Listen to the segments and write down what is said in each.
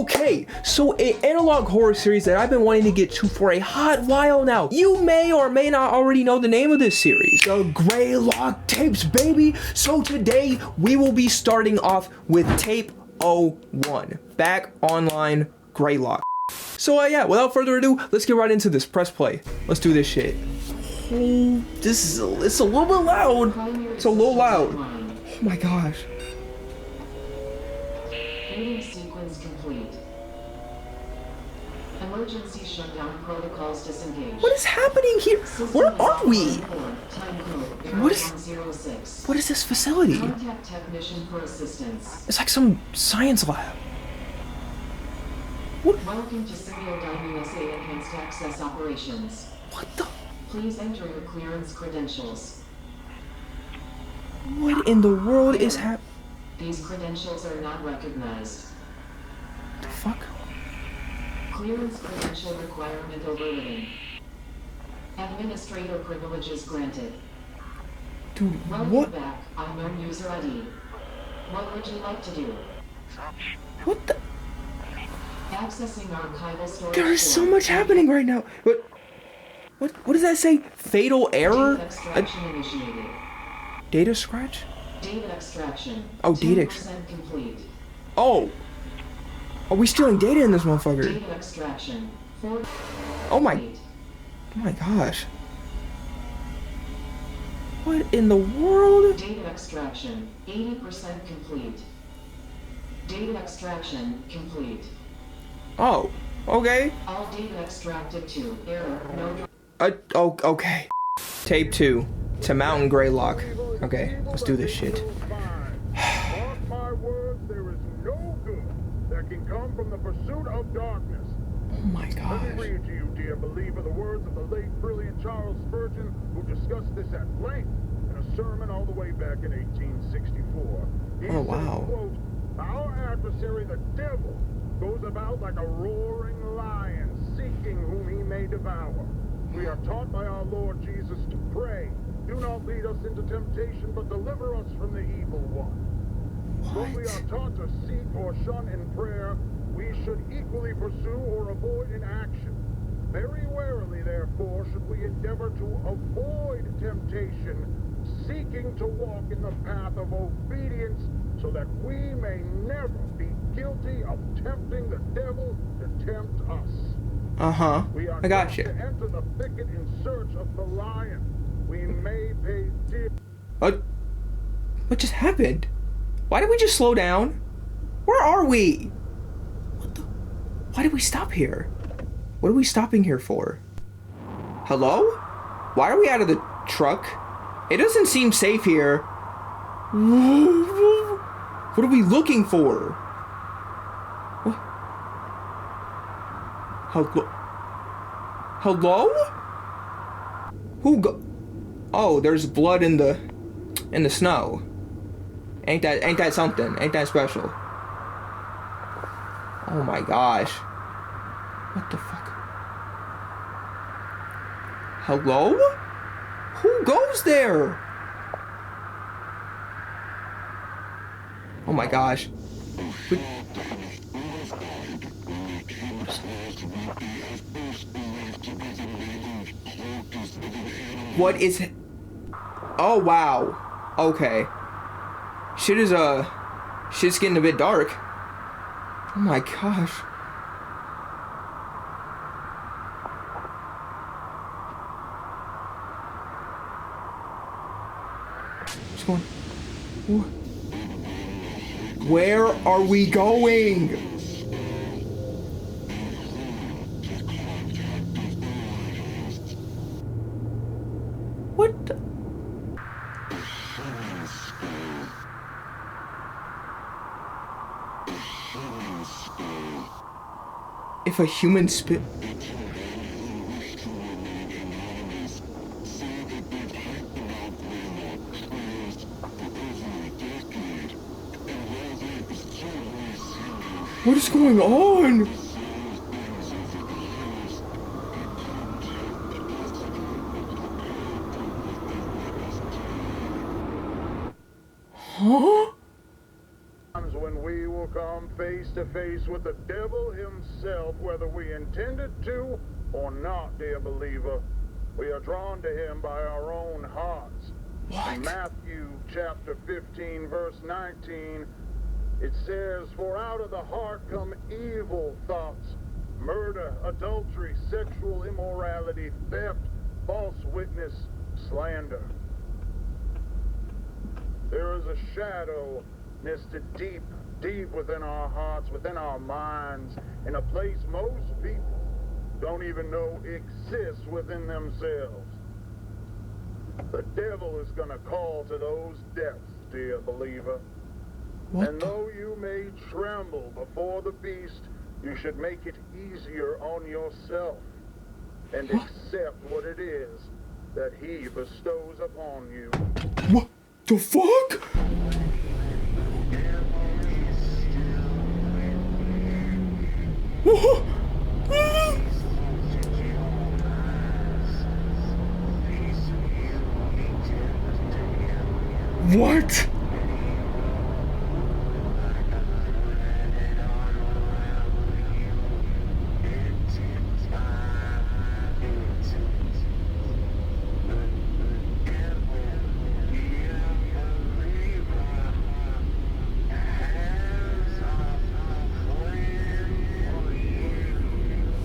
Okay, so an analog horror series that I've been wanting to get to for a hot while now. You may or may not already know the name of this series, the Greylock tapes, baby. So today we will be starting off with tape 01, back online Greylock. So yeah, without further ado, let's get right into this. Press play. Let's do this shit. Oh, it's a little bit loud. It's a little loud. Oh my gosh. Meeting sequence complete. Emergency shutdown protocols disengaged. What is happening here? Where are we? What is this facility? Contact technician for assistance. It's like some science lab. What? Welcome to Symbiodyne USA Enhanced Access Operations. What the? Please enter your clearance credentials. What in the world is happening? These credentials are not recognized. The fuck? Clearance credential requirement overridden. Administrator privileges granted. Dude, Welcome what? back. Unknown user ID. What would you like to do? What the? Accessing archival storage. There is so much happening right now. What does that say? Fatal error? Data extraction initiated. Data scratch? Data extraction. Oh, data 10% complete. Oh. Are we stealing data in this motherfucker? Data extraction. Oh my gosh. What in the world? Data extraction. 80% complete. Data extraction complete. Oh, okay. All data extracted to error. No. Oh, okay. Tape 2 to Mountain Greylock. Okay, let's do this shit. Mark my words, there is no good that can come from the pursuit of darkness. Oh my Let gosh. me read to you, dear believer, the words of the late brilliant Charles Spurgeon, who discussed this at length in a sermon all the way back in 1864. He Oh, said, wow. quote, "Our adversary, the devil, goes about like a roaring lion, seeking whom he may devour. We are taught by our Lord Jesus to pray, do not lead us into temptation, but deliver us from the evil one." What we are taught to seek or shun in prayer, we should equally pursue or avoid in action. Very warily, therefore, should we endeavor to avoid temptation, seeking to walk in the path of obedience, so that we may never be guilty of tempting the devil to tempt us. Uh-huh. We are I got taught you. to enter the thicket in search of the lion. We may pay dear. What just happened? Why did we just slow down? Where are we? What the? Why did we stop here? What are we stopping here for? Hello? Why are we out of the truck? It doesn't seem safe here. What are we looking for? What? Hello? Who go? Oh, there's blood in the snow. Ain't that something? Ain't that special? Oh my gosh. What the fuck? Hello? Who goes there? Oh my gosh. What is it? Oh wow. Okay. Shit's getting a bit dark. Oh my gosh. What's going? Where are we going? What the? If a human spit... What is going on? Huh? When we will come face face to face with the devil himself, whether we intended to or not, dear believer. We are drawn to him by our own hearts. What? In Matthew chapter 15, verse 19, it says, "For out of the heart come evil thoughts, murder, adultery, sexual immorality, theft, false witness, slander." There is a shadow nested deep, deep within our hearts, within our minds, in a place most people don't even know exists within themselves. The devil is gonna call to those depths, dear believer. What And the? though you may tremble before the beast, you should make it easier on yourself and accept what it is that he bestows upon you. What the fuck? What?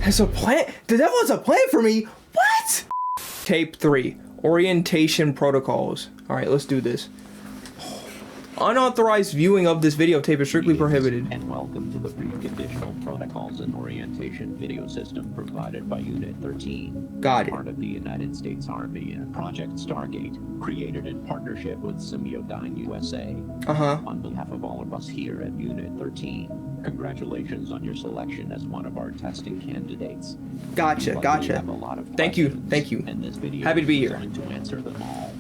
Has a plan? The devil has a plan for me? What? Tape 3. Orientation protocols. Alright, let's do this. Unauthorized viewing of this videotape is strictly prohibited. And welcome to the preconditional protocols and orientation video system provided by Unit 13. Got it. Part of the United States Army and Project Stargate, created in partnership with Semiodyne USA. Uh-huh. On behalf of all of us here at Unit 13, congratulations on your selection as one of our testing candidates. Gotcha, But we gotcha. have a lot of Thank you, questions, thank you. And this video Happy to be is here. going to answer them all.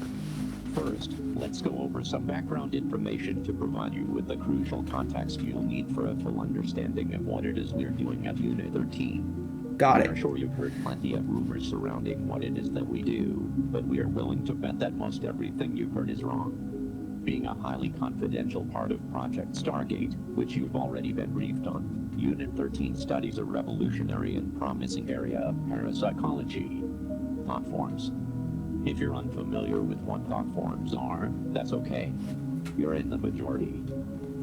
First, let's go over some background information to provide you with the crucial context you'll need for a full understanding of what it is we're doing at Unit 13. Got We are it. sure you've heard plenty of rumors surrounding what it is that we do, but we are willing to bet that most everything you've heard is wrong. Being a highly confidential part of Project Stargate, which you've already been briefed on, Unit 13 studies a revolutionary and promising area of parapsychology, thought forms. If you're unfamiliar with what thought forms are, that's okay. You're in the majority.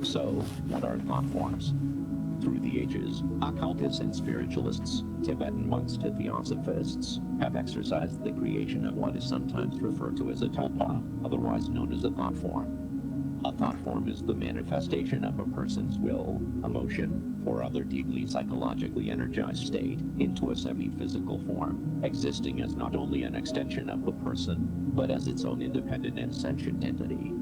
So, what are thought forms? Through the ages, occultists and spiritualists, Tibetan monks to theosophists, have exercised the creation of what is sometimes referred to as a tulpa, otherwise known as a thought form. A thought form is the manifestation of a person's will, emotion, or other deeply psychologically energized state into a semi-physical form, existing as not only an extension of the person, but as its own independent and sentient entity.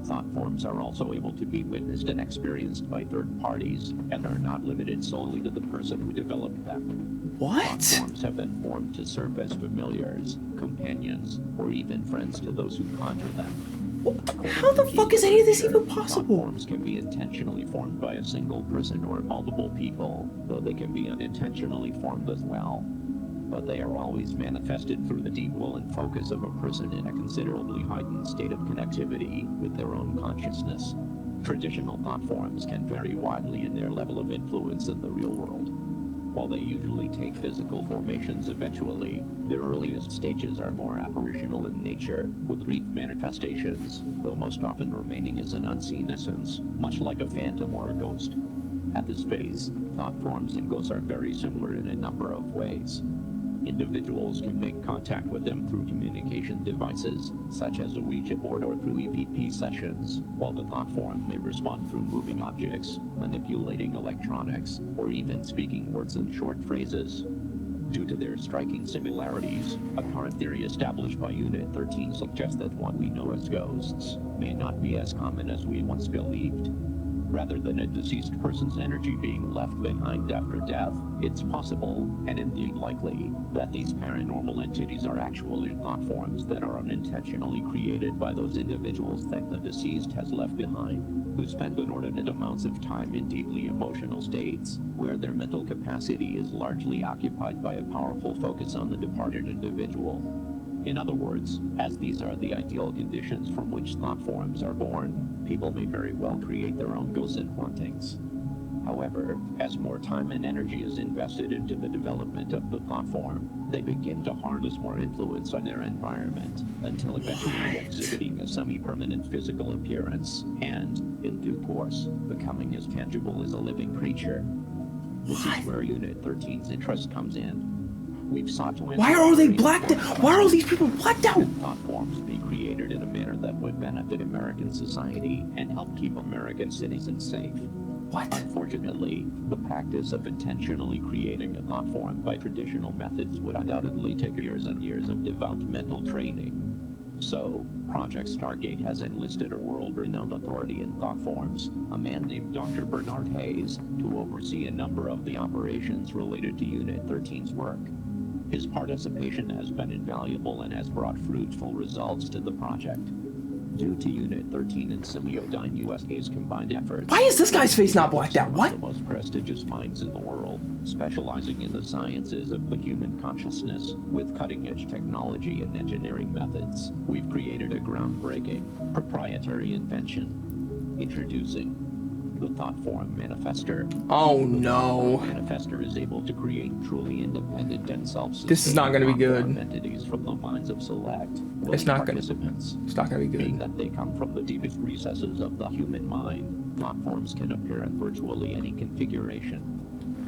Thought forms are also able to be witnessed and experienced by third parties, and are not limited solely to the person who developed them. Thought What? forms have been formed to serve as familiars, companions, or even friends to those who conjure them. How the fuck is any of this even Thought possible? forms can be intentionally formed by a single person or multiple people, though they can be unintentionally formed as well. But they are always manifested through the deep will and focus of a person in a considerably heightened state of connectivity with their own consciousness. Traditional thought forms can vary widely in their level of influence in the real world. While they usually take physical formations eventually, their earliest stages are more apparitional in nature, with brief manifestations, though most often remaining as an unseen essence, much like a phantom or a ghost. At this phase, thought forms and ghosts are very similar in a number of ways. Individuals can make contact with them through communication devices, such as a Ouija board or through EVP sessions, while the thought form may respond through moving objects, manipulating electronics, or even speaking words and short phrases. Due to their striking similarities, a current theory established by Unit 13 suggests that what we know as ghosts may not be as common as we once believed. Rather than a deceased person's energy being left behind after death, it's possible, and indeed likely, that these paranormal entities are actually thought forms that are unintentionally created by those individuals that the deceased has left behind, who spend inordinate amounts of time in deeply emotional states, where their mental capacity is largely occupied by a powerful focus on the departed individual. In other words, as these are the ideal conditions from which thought forms are born, people may very well create their own ghosts and hauntings. However, as more time and energy is invested into the development of the platform, they begin to harness more influence on their environment, until eventually exhibiting a semi-permanent physical appearance, and, in due course, becoming as tangible as a living creature. This is where Unit 13's interest comes in. We've sought to... Why are they blacked out? Why are all these people blacked out? Thought forms be created in a manner that would benefit American society and help keep American citizens safe. What? Unfortunately, the practice of intentionally creating a thought form by traditional methods would undoubtedly take years and years of developmental training. So, Project Stargate has enlisted a world-renowned authority in thought forms, a man named Dr. Bernard Hayes, to oversee a number of the operations related to Unit 13's work. His participation has been invaluable and has brought fruitful results to the project. Due to Unit 13 and Semiodyne USA's combined efforts... Why is this guy's face not blacked out? What? ...the most prestigious minds in the world, specializing in the sciences of the human consciousness with cutting-edge technology and engineering methods. We've created a groundbreaking, proprietary invention. Introducing the Thought Form Manifester. Oh no. The Manifester is able to create truly independent and self-sustaining This is not gonna be good. entities from the minds of select It's not gonna- participants. It's not gonna be Being good. that they come from the deepest recesses of the human mind, thought forms can appear in virtually any configuration.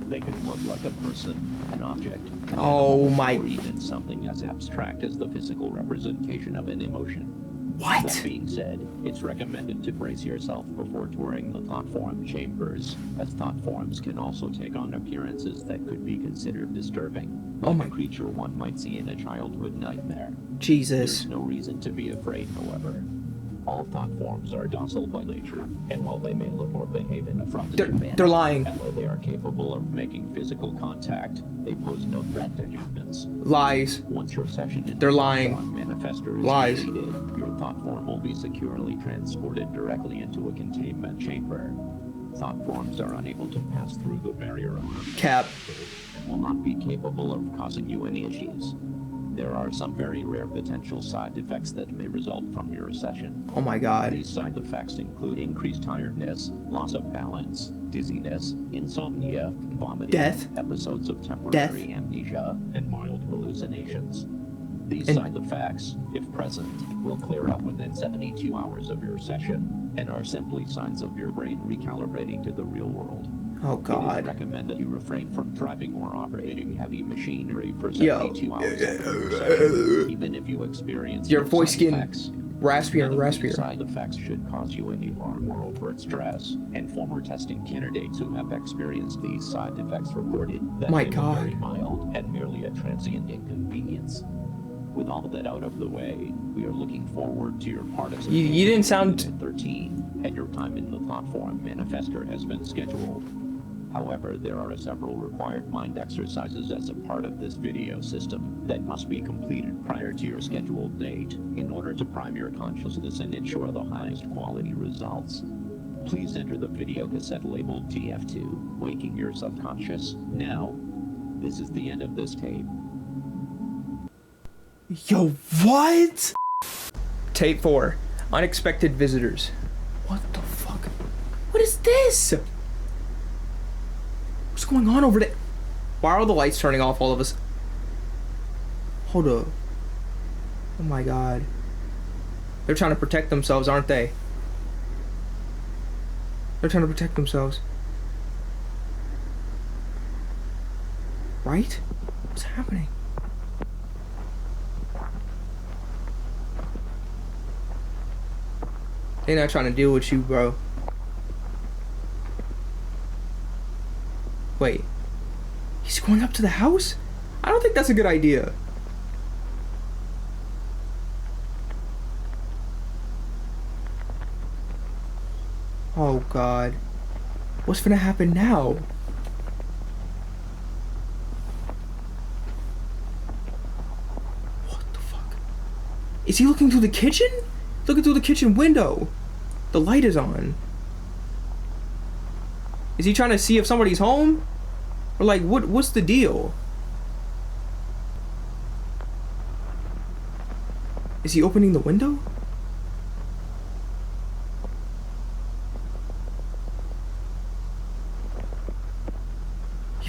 They can look like a person, an object, an Oh animal, my- or even something as abstract as the physical representation of an emotion. What? That being said, it's recommended to brace yourself before touring the thought form chambers, as thought forms can also take on appearances that could be considered disturbing. Oh Like my- a creature one might see in a childhood nightmare. Jesus. There's no reason to be afraid, however. All thought forms are docile by nature, and while they may look or behave in a affronting manner, They're lying. and while they are capable of making physical contact, they pose no threat to humans. Lies. Once your session in They're the lying. Thought Manifester is Lies. completed, your thought form will be securely transported directly into a containment chamber. Thought forms are unable to pass through the barrier of Cap. and will not be capable of causing you any issues. There are some very rare potential side effects that may result from your session. Oh my god. These side effects include increased tiredness, loss of balance, dizziness, insomnia, vomiting, Death. episodes of temporary Death. amnesia, and mild hallucinations. These And- side effects, if present, will clear up within 72 hours of your session and are simply signs of your brain recalibrating to the real world. Oh It is god. recommended you refrain from driving or operating heavy machinery for Yo. 72 hours after your session, even if you experience Your no voice side getting effects. raspier None and of these raspier. side effects should cause you any harm or overt stress, and former testing candidates who have experienced these side effects reported that My they were God. very mild and merely a transient inconvenience. With all of that out of the way, we are looking forward to your participation. You didn't sound- in 13, and your time in the Thought Form Manifester has been scheduled. However, there are several required mind exercises as a part of this video system that must be completed prior to your scheduled date in order to prime your consciousness and ensure the highest quality results. Please enter the video cassette labeled TF2, Waking Your Subconscious, now. This is the end of this tape. Yo, what? Tape 4. Unexpected visitors. What the fuck? What is this? What's going on over there? Why are all the lights turning off all of us? Hold up. Oh my god. They're trying to protect themselves, aren't they? They're trying to protect themselves. Right? What's happening? They're not trying to deal with you, bro. Wait. He's going up to the house? I don't think that's a good idea. Oh god. What's gonna happen now? What the fuck? Is he looking through the kitchen? Looking through the kitchen window. The light is on. Is he trying to see if somebody's home? Or like, what's the deal? Is he opening the window?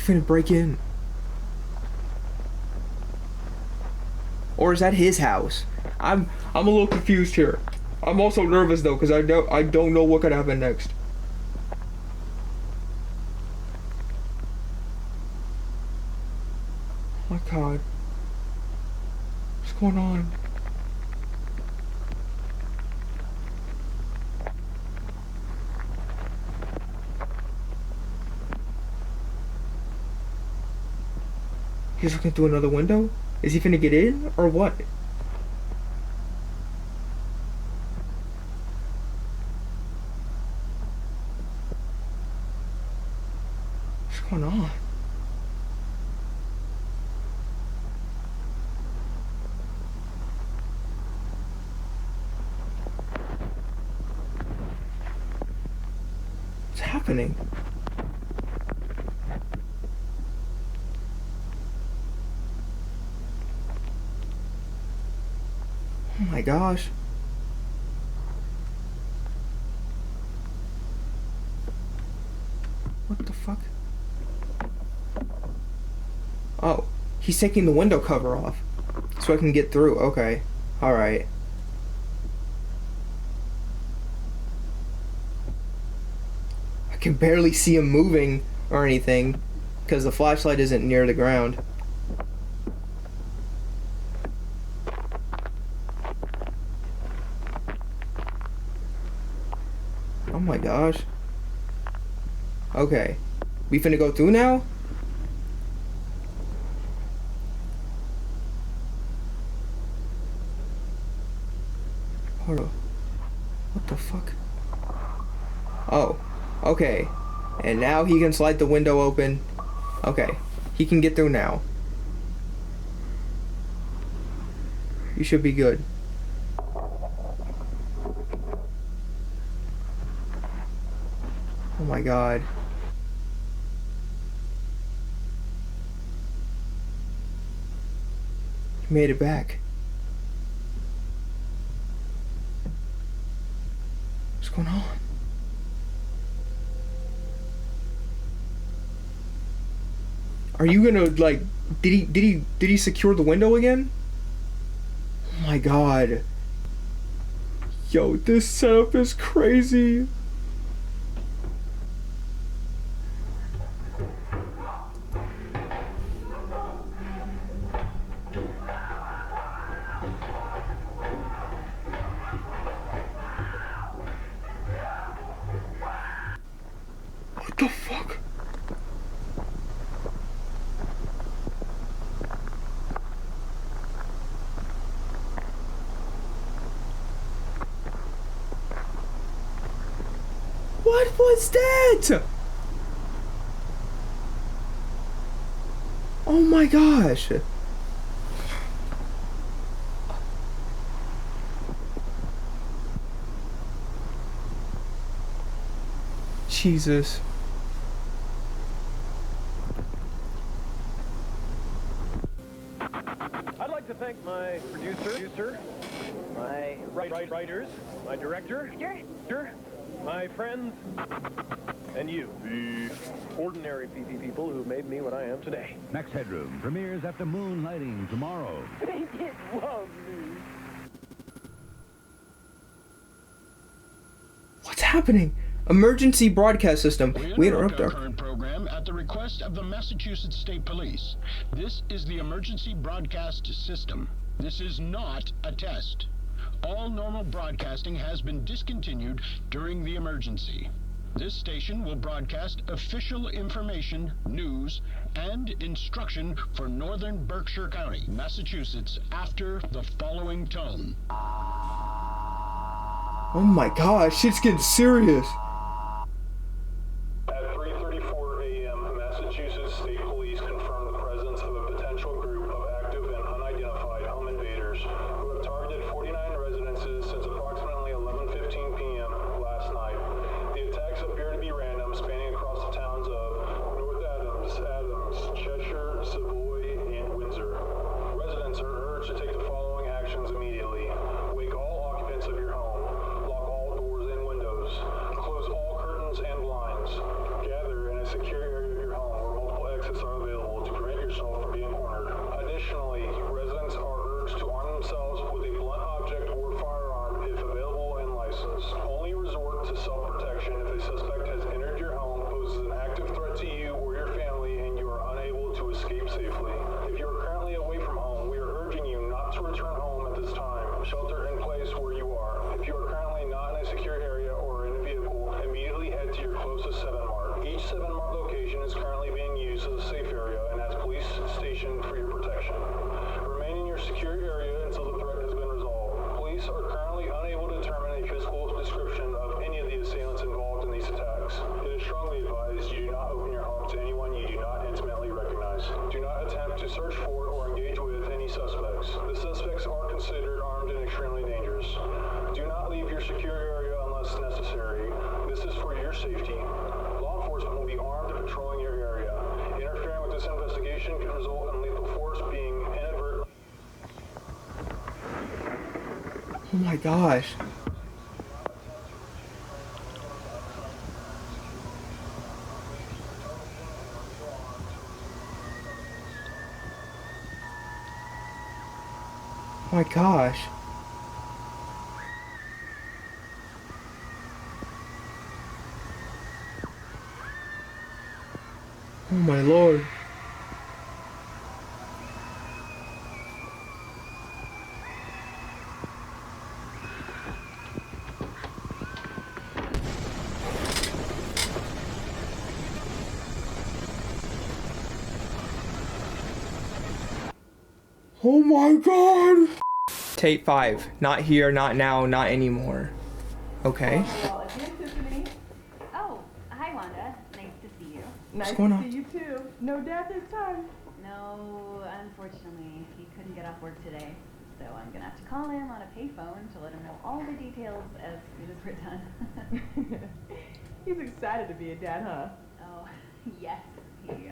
finna break in. Or is that his house? I'm a little confused here. I'm also nervous though, because I don't know what could happen next. Oh my god. What's going on? He's looking through another window? Is he finna get in, or what? What's going on? What's happening? Oh my gosh. What the fuck? Oh, he's taking the window cover off so I can get through. Okay. Alright. I can barely see him moving or anything because the flashlight isn't near the ground. Oh my gosh. Okay. We finna go through now? Hold on. What the fuck? Oh. Okay. And now he can slide the window open. Okay. He can get through now. You should be good. Oh my god. He made it back. What's going on? Are you gonna like did he secure the window again? Oh my god. Yo, this setup is crazy. What the fuck? What was that? Oh my gosh. Jesus. I'd like to thank my producer, my writers, my director, my friends, and you, the ordinary people who made me what I am today. Max Headroom premieres after moonlighting tomorrow. Ain't it lovely? What's happening? Emergency broadcast system. We interrupt our current program at the request of the Massachusetts State Police. This is the emergency broadcast system. This is not a test. All normal broadcasting has been discontinued during the emergency. This station will broadcast official information, news, and instruction for northern Berkshire County, Massachusetts, after the following tone. Oh my gosh, shit's getting serious. At 3:34 a.m., Massachusetts State Police confirmed the presence of a potential group of active and unidentified home invaders who have targeted 49 residences since approximately 11:15 p.m. last night. The attacks appear to be random, spanning across the towns of North Adams, Cheshire, Savoy, and Windsor. Residents are urged to take the following actions immediately. Wake all occupants of your home. Lock all doors and windows. Close all curtains and blinds. Gather in a secure area of your home where multiple exits personnel from being cornered. Additionally, residents are urged to arm themselves with a blunt object or firearm if available and licensed. Only resort to self-protection if a suspect has entered your home, poses an active threat to you or your family, and you are unable to escape safely. If you are currently away from home, we are urging you not to return home at this time. Shelter in place where you are. If you are currently not in a secure area or in a vehicle, immediately head to your closest 7-Mart. Each 7-Mart location is currently being used as a safe area and has police stationed for your protection. Remain in your secure area until the threat has been resolved. Police are currently unable to determine a physical description of any of the assailants involved in these attacks. It is strongly advised you do not open your home to anyone you do not intimately recognize. Do not attempt to search for or engage with any suspects. The suspects are considered armed and extremely dangerous. Do not leave your secure area unless necessary. This is for your safety. Law enforcement will be armed and patrolling your area. Interfering with this investigation could result in lethal force being inadvertent. Oh my gosh. Oh my gosh. Oh my lord. Oh my god. Tape 5. Not here, not now, not anymore. Okay. Well, it's you, Tiffany. Oh, hi Wanda. Nice to see you. Nice going to on? see you too. No dad this time. No, unfortunately, he couldn't get off work today. So I'm gonna have to call him on a payphone to let him know all the details as soon as we're done. He's excited to be a dad, huh? Oh, yes, he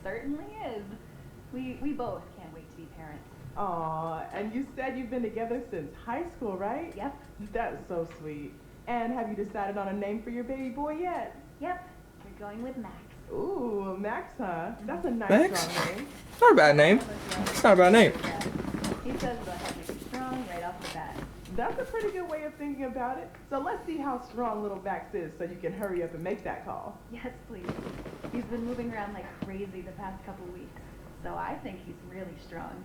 certainly is. We both can't wait to be parents. Aw, and you said you've been together since high school, right? Yep, That's so sweet. And have you decided on a name for your baby boy yet? yep. We're going with Max. Ooh, Max, huh? That's a nice Max? strong name. Not a bad name. It's not a bad name. He says they'll help make him strong right off the bat. That's a pretty good way of thinking about it. So let's see how strong little Max is so you can hurry up and make that call. Yes, please. He's been moving around like crazy the past couple weeks. So I think he's really strong.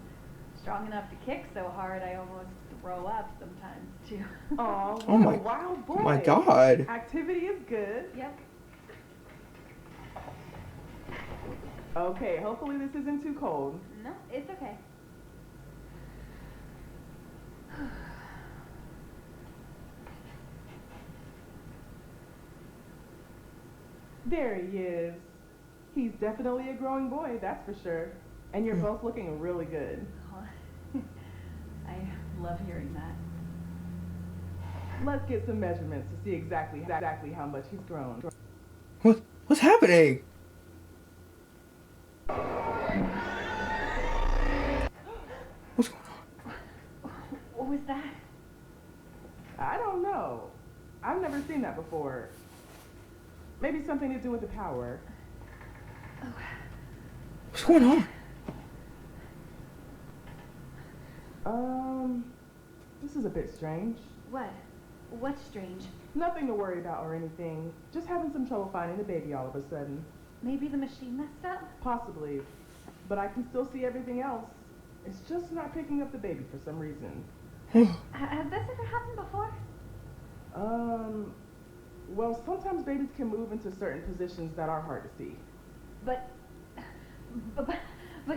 Strong enough to kick so hard I almost throw up sometimes too. Aw, Oh my- what a wild boy. Oh my god. Activity is good. Yep. Okay, hopefully this isn't too cold. No, it's okay. There he is. He's definitely a growing boy, that's for sure. And you're both looking really good. Oh, I love hearing that. Let's get some measurements to see exactly how much he's grown. What's happening? What's going on? What was that? I don't know. I've never seen that before. Maybe something to do with the power. What's going on? This is a bit strange. What? What's strange? Nothing to worry about or anything. Just having some trouble finding the baby all of a sudden. Maybe the machine messed up? Possibly. But I can still see everything else. It's just not picking up the baby for some reason. Has this ever happened before? Well, sometimes babies can move into certain positions that are hard to see. But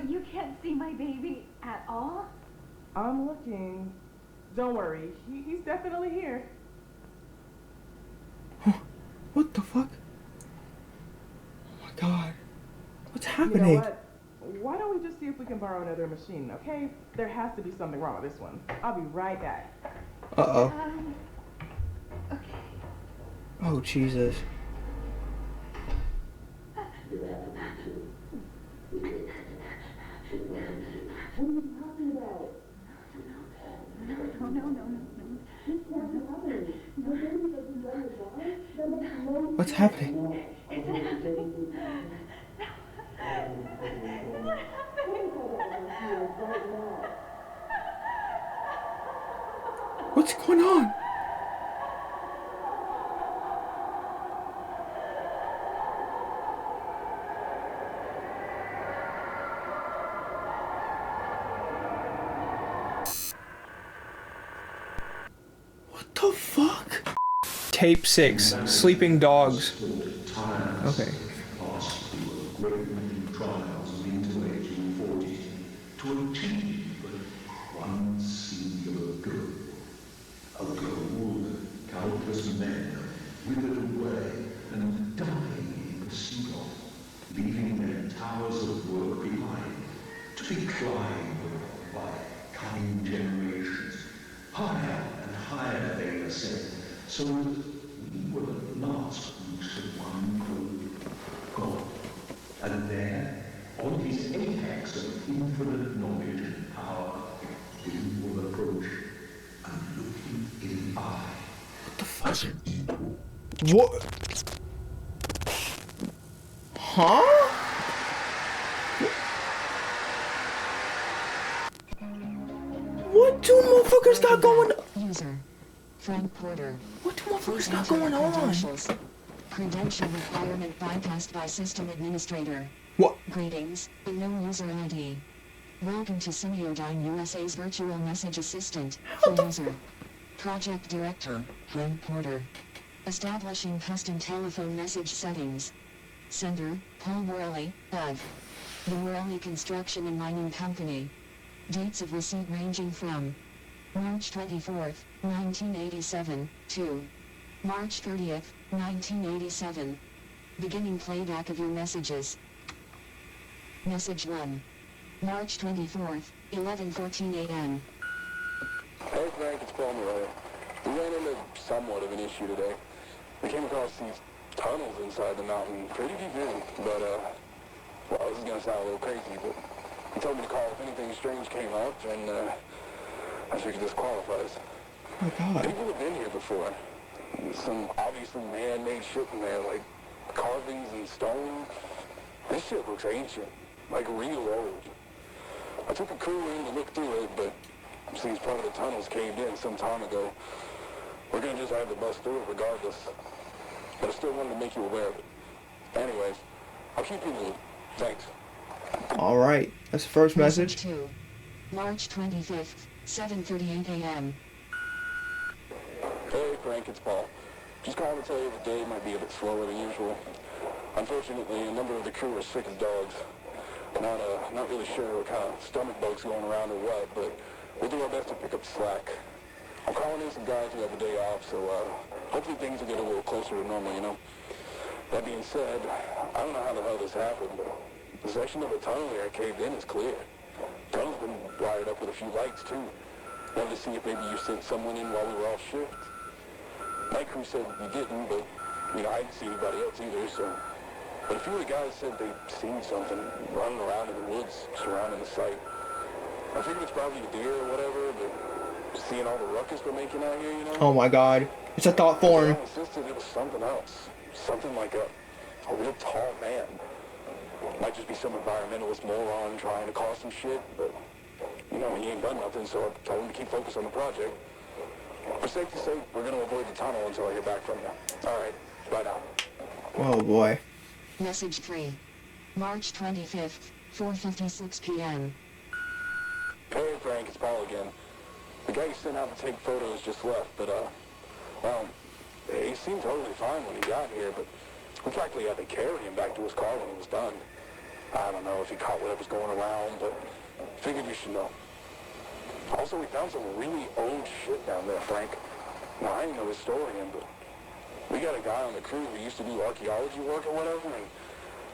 you can't see my baby at all? I'm looking. Don't worry, he's definitely here. What the fuck? Oh my god. What's You happening? know what? Why don't we just see if we can borrow another machine, okay? There has to be something wrong with this one. I'll be right back. Uh-oh. Okay. Oh, Jesus. What's happening? What's going on? What the fuck? Tape 6, Sleeping Dogs. Okay. To achieve one singular goal. A goal countless men withered away and dying in pursuit of, leaving their towers of work behind, to be climbed by coming generations. Higher and higher they ascend, so that we will at last reach the one called God. And there, on his apex of infinite knowledge and power, we will approach and look him in the eye. What the fuck? What? Huh? What two motherfuckers got going on? User Frank Porter. What two motherfuckers got going on? Credential requirement bypassed by system administrator. What? Greetings, no user ID. Welcome to Semiodyne USA's virtual message assistant for user. Project director, Frank Porter. Establishing custom telephone message settings. Sender, Paul Worley, of the Worley Construction and Mining Company. Dates of receipt ranging from March 24th, 1987, to March 30th, 1987. Beginning playback of your messages. Message 1. March 24th, 11:14 a.m. Hey Frank, it's Paul Murray. We ran into somewhat of an issue today. We came across these tunnels inside the mountain, pretty deep in, but well, this is gonna sound a little crazy, but he told me to call if anything strange came up, and I figured this qualifies. Oh my God. People have been here before. Some obviously man-made shit in there, like carvings and stone. This shit looks ancient, like real old. I took a crew in to look through it, but since part of the tunnels caved in some time ago, we're gonna just have to bust through it regardless. But I still wanted to make you aware of it. Anyways, I'll keep you in the loop. Thanks. Alright, that's the first message. 2. March 25th, 7:38 a.m. Hey Frank, it's Paul. Just calling to tell you the day might be a bit slower than usual. Unfortunately, a number of the crew are sick as dogs. Not really sure what kind of stomach bugs going around or what, but we'll do our best to pick up the slack. I'm calling in some guys who have a day off, so hopefully things will get a little closer to normal, you know? That being said, I don't know how the hell this happened, but the section of the tunnel here caved in is clear. The tunnel's been wired up with a few lights, too. Wanted to see if maybe you sent someone in while we were off shift. My crew said you didn't, but, you know, I didn't see anybody else either, so... But a few of the guys said they'd seen something running around in the woods surrounding the site. I figured it's probably a deer or whatever, but seeing all the ruckus we're making out here, you know? Oh my God. It's a thought form. I insisted it was something else. Something like a real tall man. Might just be some environmentalist moron trying to cause some shit, but, you know, he ain't done nothing, so I told him to keep focused on the project. For safety's sake, we're going to avoid the tunnel until I hear back from you. All right, bye now. Oh boy. Message 3. March 25th, 4:56 p.m. Hey Frank, it's Paul again. The guy you sent out to take photos just left, but well, he seemed totally fine when he got here, but we practically had to carry him back to his car when he was done. I don't know if he caught whatever's going around, but figured you should know. Also, we found some really old shit down there, Frank. Now, I ain't no historian, but we got a guy on the crew who used to do archaeology work or whatever, and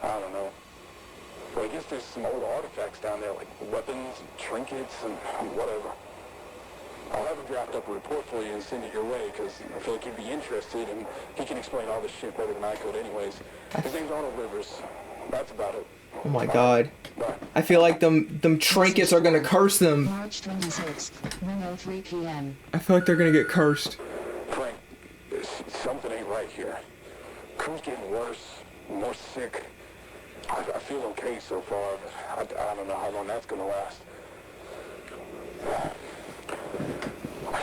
I don't know. But I guess there's some old artifacts down there, like weapons, and trinkets, and whatever. I'll have him draft up a report for you and send it your way, because I feel like he'd be interested, and he can explain all this shit better than I could anyways. His name's Arnold Rivers. That's about it. Oh my God. I feel like them trinkets are gonna curse them. March 26th, 1:03 p.m. I feel like they're gonna get cursed. Frank, something ain't right here. Crew's getting worse, more sick. I feel okay so far, but I don't know how long that's gonna last.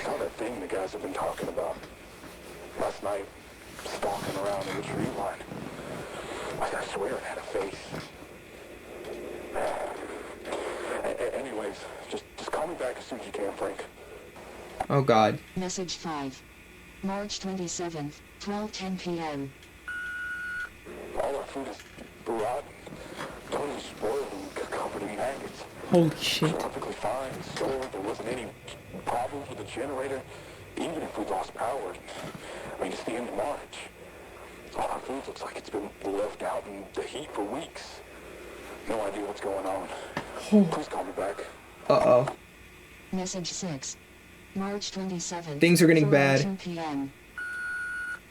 saw that thing the guys have been talking about. Last night, stalking around in the tree line. I swear it had a face. Anyways, just call me back as soon as you can, Frank. Oh God. Message 5. March 27th, 12:10 p.m. All our food is rotten, totally spoiled and covered in maggots. Holy shit. It's perfectly fine, stored. There wasn't any problems with the generator, even if we lost power. I mean, it's the end of March. All our food looks like it's been left out in the heat for weeks. No idea what's going on. Please call me back. Uh-oh. Message 6. March 27th. Things are getting bad. 2 p.m.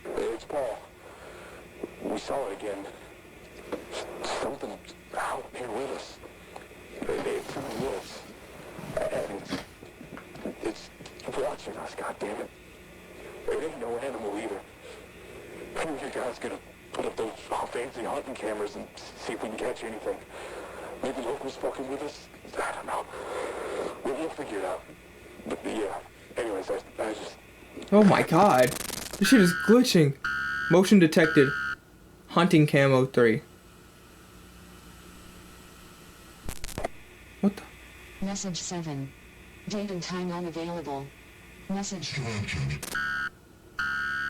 It's Paul. We saw it again. Something out here with us. It's in the woods. And it's watching us, goddammit. It ain't no animal either. Maybe you guys gonna put up those fancy hunting cameras and see if we can catch anything. Maybe locals fucking with us. I don't know. We'll figure it out. But yeah. Anyways, I just... Oh my God. This shit is glitching. Motion detected. Hunting camo 3. What the? Message 7. Date and time unavailable. Message.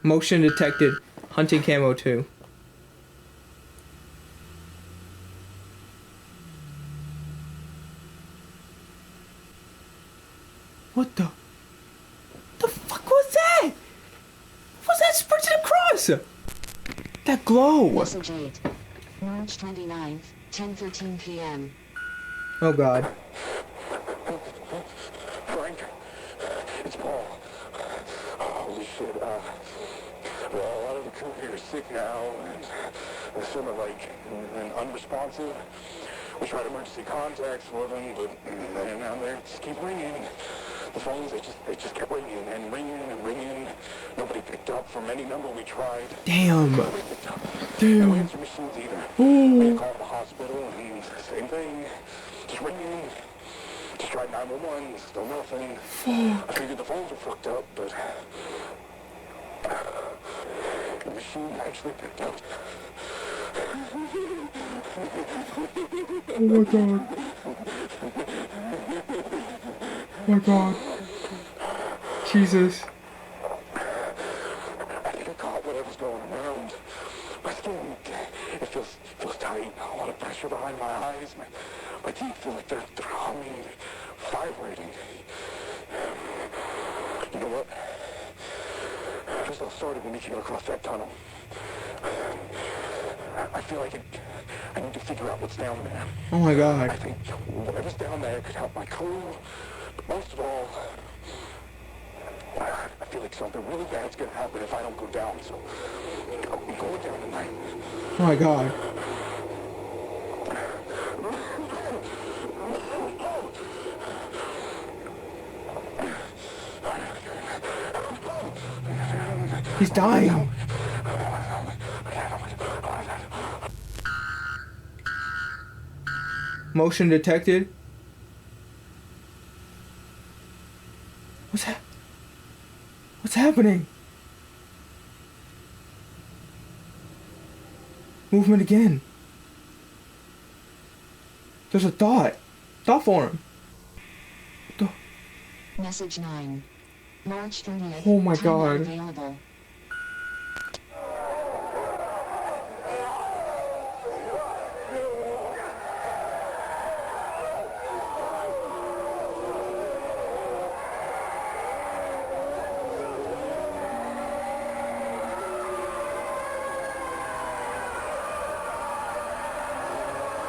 Motion detected. Hunting camo 2. What the? The fuck was that? What's that sprinting across? That glow. Message 8. March 29th, 10:13 p.m. Oh God. Frank, it's Paul. Holy shit, well, a lot of the crew here is sick now, and they're sort of like unresponsive. We tried emergency contacts for them, but now they just keep ringing. The phones, they just kept ringing and ringing and ringing. Nobody picked up from any number we tried. Damn. Nobody picked up. Damn. No answer machines either. Ooh. We called the hospital and same thing. Just ringing. Just tried 911, still nothing. I figured the phones were fucked up, but the machine actually picked up. Oh my God. Oh my God. Jesus. I think I caught whatever's going around. My skin, it feels tight. A lot of pressure behind my eyes. My teeth feel like they're humming, vibrating. You know what? Just all started when we came across that tunnel. I feel like I need to figure out what's down there. Oh my God. I think whatever's down there could help my crew. But most of all, I feel like something really bad's gonna happen if I don't go down. So I'm going down tonight. Oh my God. He's dying. Motion detected. What's happening? Movement again. There's a thought form. Message 9. March 30th. Oh my time God. Available.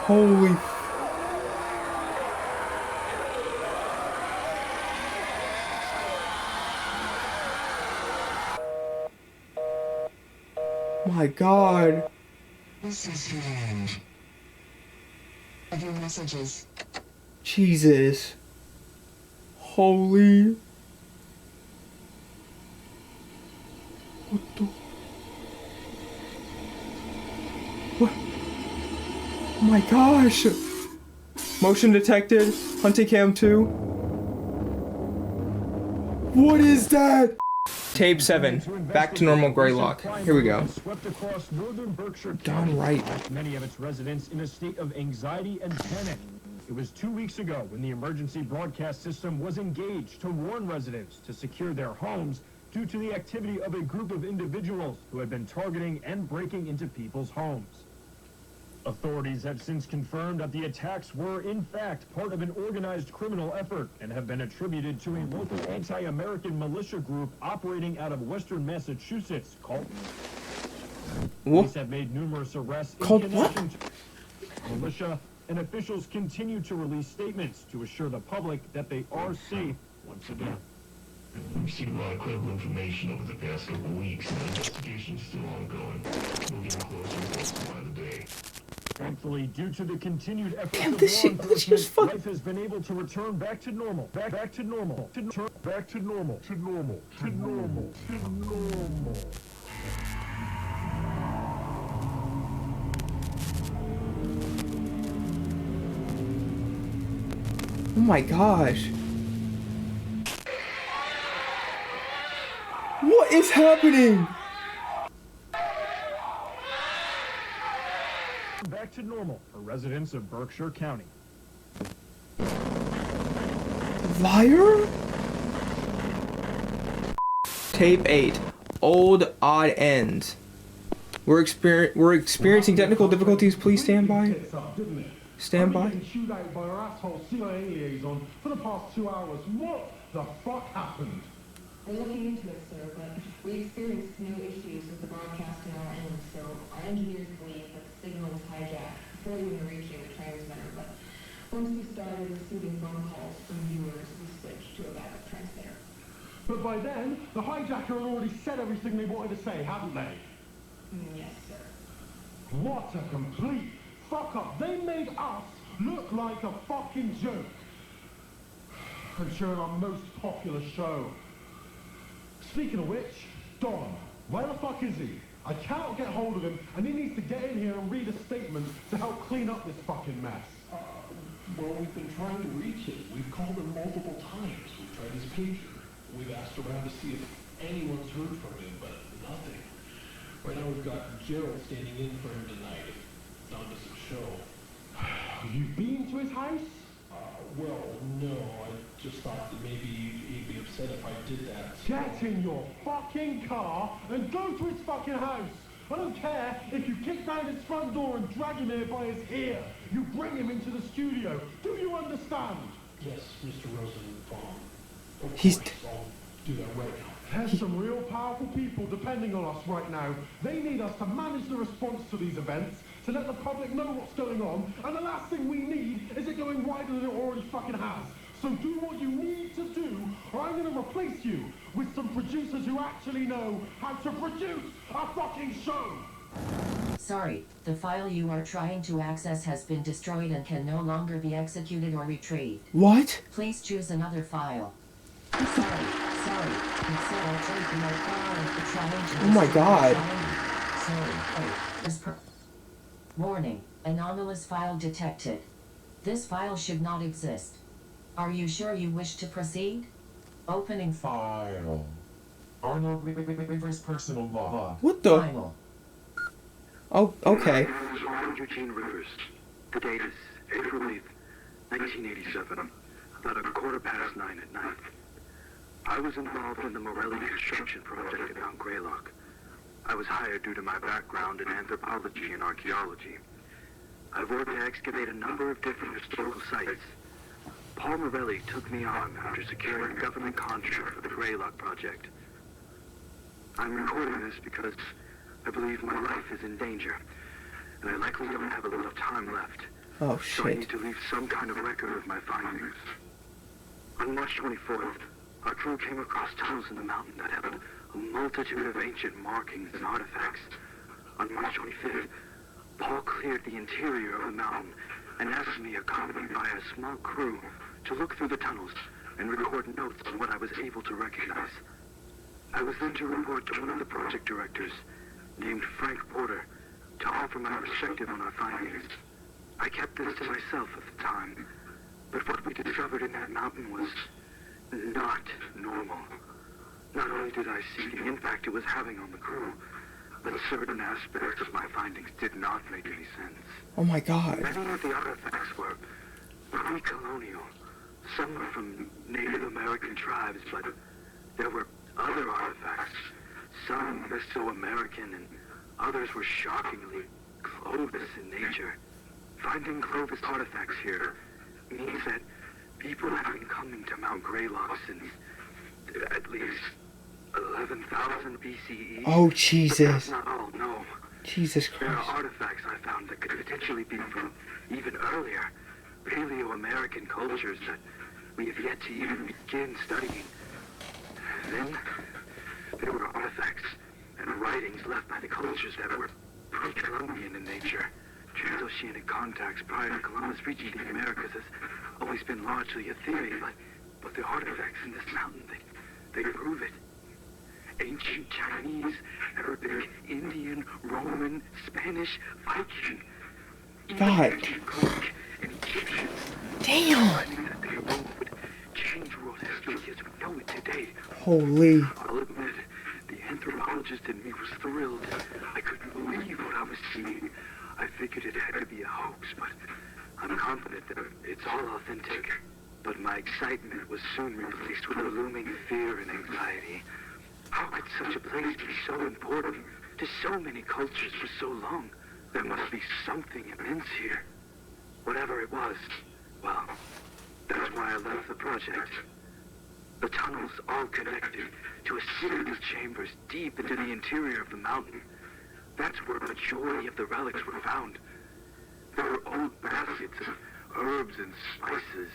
Holy. My God. This is the end of your messages. Jesus. Holy. What the? What? Oh my gosh. Motion detected. Hunting cam 2. What is that? Tape 7. Back to normal Greylock. Here we go. Swept across northern Berkshire Darn County, right. many of its residents in a state of anxiety and panic. It was 2 weeks ago when the emergency broadcast system was engaged to warn residents to secure their homes due to the activity of a group of individuals who had been targeting and breaking into people's homes. Authorities have since confirmed that the attacks were, in fact, part of an organized criminal effort and have been attributed to a local anti-American militia group operating out of western Massachusetts called... Police have made numerous arrests in connection to militia, and officials continue to release statements to assure the public that they are safe once again. We've seen a lot of credible information over the past couple of weeks, and the investigation's still ongoing. We're getting closer by the day. Thankfully, due to the continued efforts Damn, of this law shit glitches enforcement, life has been able to return back to normal. Back to normal. Back to normal. To normal. To normal. To normal. Oh my gosh. What is happening? Back to normal for residents of Berkshire County. Liar? Tape 8. Old odd ends. We're experiencing technical difficulties. Please stand by. Stand by. Chewed out by our asshole CIA liaison for the past 2 hours. What the fuck happened? We're looking into it, sir, but we experienced new issues with the broadcast on our end, so our engineers believe that the signal was hijacked before even reaching the transmitter. But once we started receiving phone calls from viewers, we switched to a backup transmitter. But by then, the hijacker had already said everything they wanted to say, hadn't they? Yes, sir. What a complete fuck up. They made us look like a fucking joke. And showing our most popular show. Speaking of which, Don, where the fuck is he? I cannot get hold of him, and he needs to get in here and read a statement to help clean up this fucking mess. Well, we've been trying to reach him. We've called him multiple times. We've tried his pager. We've asked around to see if anyone's heard from him, but nothing. Right now we've got Gerald standing in for him tonight. It's not just a show. You've been to his house? Well, no. I just thought that maybe he'd be upset if I did that. Get in your fucking car and go to his fucking house. I don't care if you kick down his front door and drag him here by his ear. You bring him into the studio. Do you understand? Yes, Mr. Rosenbaum. I'll do that right now. There's some real powerful people depending on us right now. They need us to manage the response to these events, to let the public know what's going on, and the last thing we need is it going wider than it already fucking has. So do what you need to do, or I'm going to replace you with some producers who actually know how to produce a fucking show. Sorry, the file you are trying to access has been destroyed and can no longer be executed or retrieved. What? Please choose another file. Sorry. Instead, I'll trade you my file and for trying to... Oh my god. Sorry. Warning. Anomalous file detected. This file should not exist. Are you sure you wish to proceed? Opening file. Arnold Rivers personal log. What the? Final. Oh, okay. Eugene Rivers. The date is April 8th, 1987, about 9:15 at night. I was involved in the Morelli construction project at Mount Greylock. I was hired due to my background in anthropology and archaeology. I've worked to excavate a number of different historical sites. Paul Morelli took me on after securing a government contract for the Greylock project. I'm recording this because I believe my life is in danger, and I likely don't have a lot of time left. Oh, So I shit. need to leave some kind of record of my findings. On March 24th, our crew came across tunnels in the mountain that held a multitude of ancient markings and artifacts. On March 25th, Paul cleared the interior of the mountain and asked me, accompanied by a small crew, to look through the tunnels and record notes on what I was able to recognize. I was then to report to one of the project directors, named Frank Porter, to offer my perspective on our findings. I kept this to myself at the time, but what we discovered in that mountain was not normal. Not only did I see the impact it was having on the crew, but certain aspects of my findings did not make any sense. Oh my god. Many of the artifacts were pre-colonial. Some were from Native American tribes, but there were other artifacts. Some Mesoamerican and others were shockingly Clovis in nature. Finding Clovis artifacts here means that people have been coming to Mount Greylock since at least 11,000 BCE. Oh, But Jesus. that's not all, no. Jesus There are Christ. artifacts I found that could potentially be from even earlier Paleo-American cultures that we have yet to even begin studying. Then, there were artifacts and writings left by the cultures that were pre-Columbian in nature. Transoceanic contacts prior to Columbus reaching the Americas has always been largely a theory, but the artifacts in this mountain, they prove it. Ancient Chinese, Arabic, Indian, Roman, Spanish, Viking, even God. ancient Greek and Egyptian. Damn. Finding that they alone would change world history as we know it today. Holy. I'll admit, the anthropologist in me was thrilled. I couldn't believe what I was seeing. I figured it had to be a hoax, but I'm confident that it's all authentic. But my excitement was soon replaced with a looming fear and anxiety. How could such a place be so important to so many cultures for so long? There must be something immense here. Whatever it was, well, that's why I left the project. The tunnels all connected to a series of chambers deep into the interior of the mountain. That's where a majority of the relics were found. There were old baskets of herbs and spices,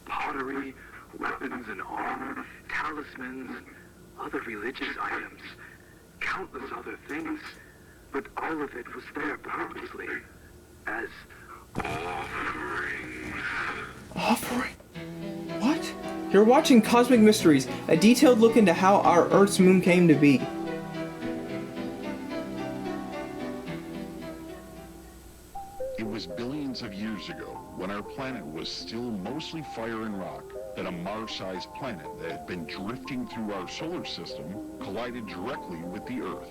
pottery, weapons and armor, talismans, and other religious items, countless other things, but all of it was there purposely as offerings. Offering? What? You're watching Cosmic Mysteries, a detailed look into how our Earth's moon came to be. It was billions of years ago, when our planet was still mostly fire and rock, that a Mars-sized planet that had been drifting through our solar system collided directly with the Earth.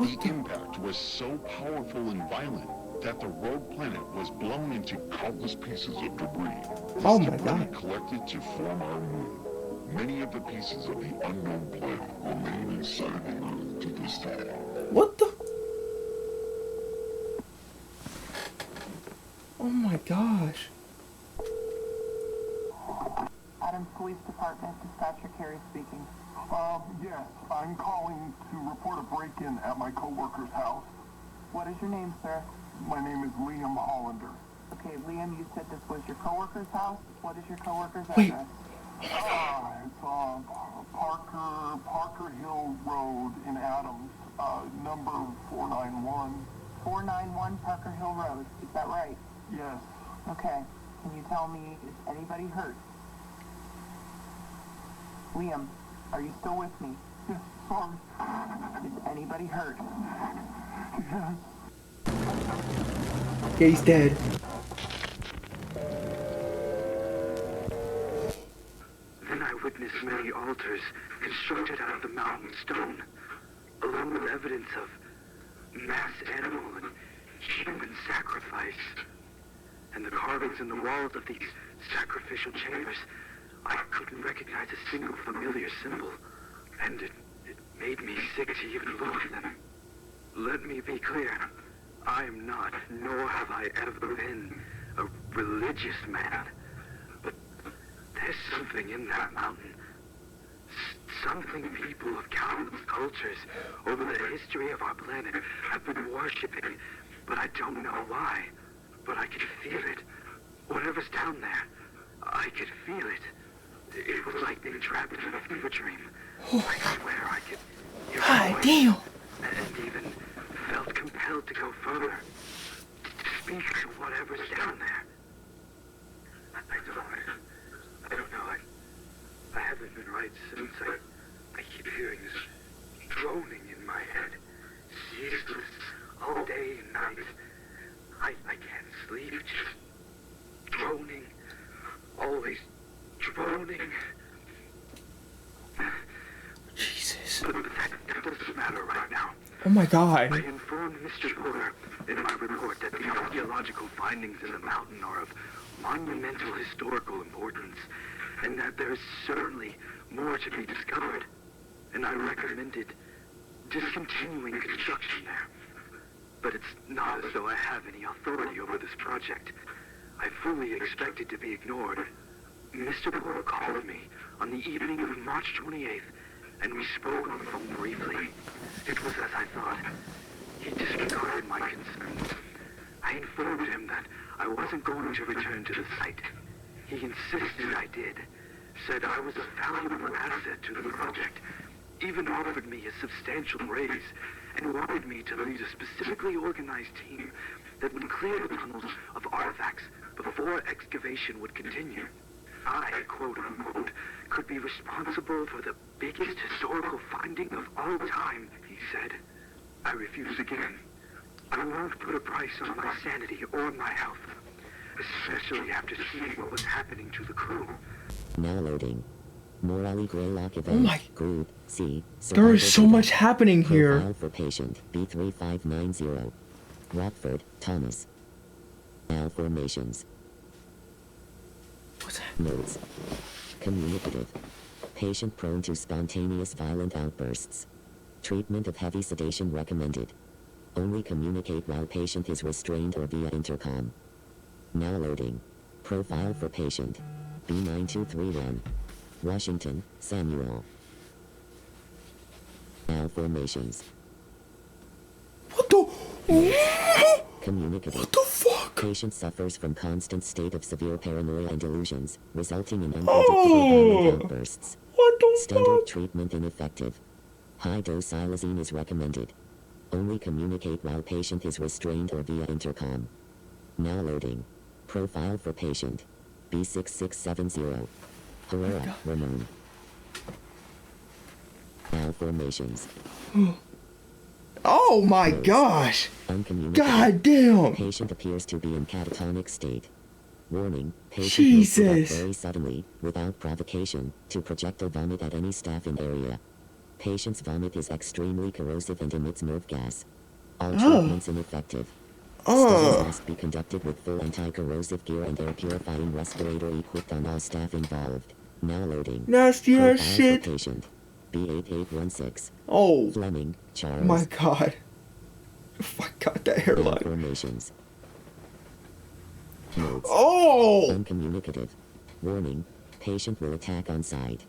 The impact was so powerful and violent that the rogue planet was blown into countless pieces of debris. Oh This my debris God. collected to form our moon. Many of the pieces of the unknown planet remain inside the Earth to this day. What the? Oh my gosh. Adams Police Department, Dispatcher Carey speaking. Yes, I'm calling to report a break-in at my coworker's house. What is your name, sir? My name is Liam Hollander. Okay, Liam, you said this was your coworker's house. What is your coworker's Wait. address? It's Parker Hill Road in Adams, number 491. 491 Parker Hill Road. Is that right? Yes. Okay. Can you tell me, is anybody hurt? Liam, are you still with me? Yes, sorry. Is anybody hurt? Yes. Yeah, he's dead. Then I witnessed many altars constructed out of the mountain stone, along with evidence of mass animal and human sacrifice. And the carvings in the walls of these sacrificial chambers, I couldn't recognize a single familiar symbol, and it made me sick to even look at them. Let me be clear, I am not, nor have I ever been, a religious man, but there's something in that mountain. Something people of countless cultures over the history of our planet have been worshipping, but I don't know why. But I could feel it. Whatever's down there, I could feel it. It was like being trapped in a fever dream. I swear I could hear God a voice, damn. and even felt compelled to go further, to speak to whatever's down there. I don't know. I haven't been right since. I keep hearing this droning in my head, ceaseless, all day and night. I can't sleep, just droning, always droning. my God. I informed Mr. Porter in my report that the archaeological findings in the mountain are of monumental historical importance, and that there is certainly more to be discovered. And I recommended discontinuing construction there. But it's not as though I have any authority over this project. I fully expected to be ignored. Mr. Porter called me on the evening of March 28th, and we spoke on the phone briefly. It was as I thought. He disregarded my concerns. I informed him that I wasn't going to return to the site. He insisted I did, said I was a valuable asset to the project, even offered me a substantial raise, and wanted me to lead a specifically organized team that would clear the tunnels of artifacts before excavation would continue. I, quote unquote, could be responsible for the biggest historical finding of all time, he said. I refuse again. I won't put a price on my sanity or my health, especially after seeing what was happening to the crew. Now loading. Morale Greylock event. my- Group C. There is so much happening here. Profile for patient B3590. Rockford, Thomas. Malformations. What's that? Notes. Communicative. Patient prone to spontaneous violent outbursts. Treatment of heavy sedation recommended. Only communicate while patient is restrained or via intercom. Now loading. Profile for patient B9231. Washington, Samuel. Malformations. What the? Communicative. What the fuck? Patient suffers from constant state of severe paranoia and delusions, resulting in unpredictable violent outbursts. What the Standard fuck? treatment ineffective. High dose xylazine is recommended. Only communicate while patient is restrained or via intercom. Now loading. Profile for patient B6670. Herrera, Ramon. Malformations. Oh my gosh. Uncommunicated. God damn. Patient appears to be in catatonic state. Warning, patient Jesus. will sit up very suddenly, without provocation, to project or vomit at any staff in area. Patient's vomit is extremely corrosive and emits nerve gas. All treatments ineffective. Studies must be conducted with full anti-corrosive gear and air purifying respirator equipped on all staff involved. Now loading. Nasty ass Profile shit. for patient B8816. Oh. Fleming, Charles. My God. Oh my God, that hairline. Malformations. Notes. Oh! Uncommunicative. Warning. Patient will attack on site.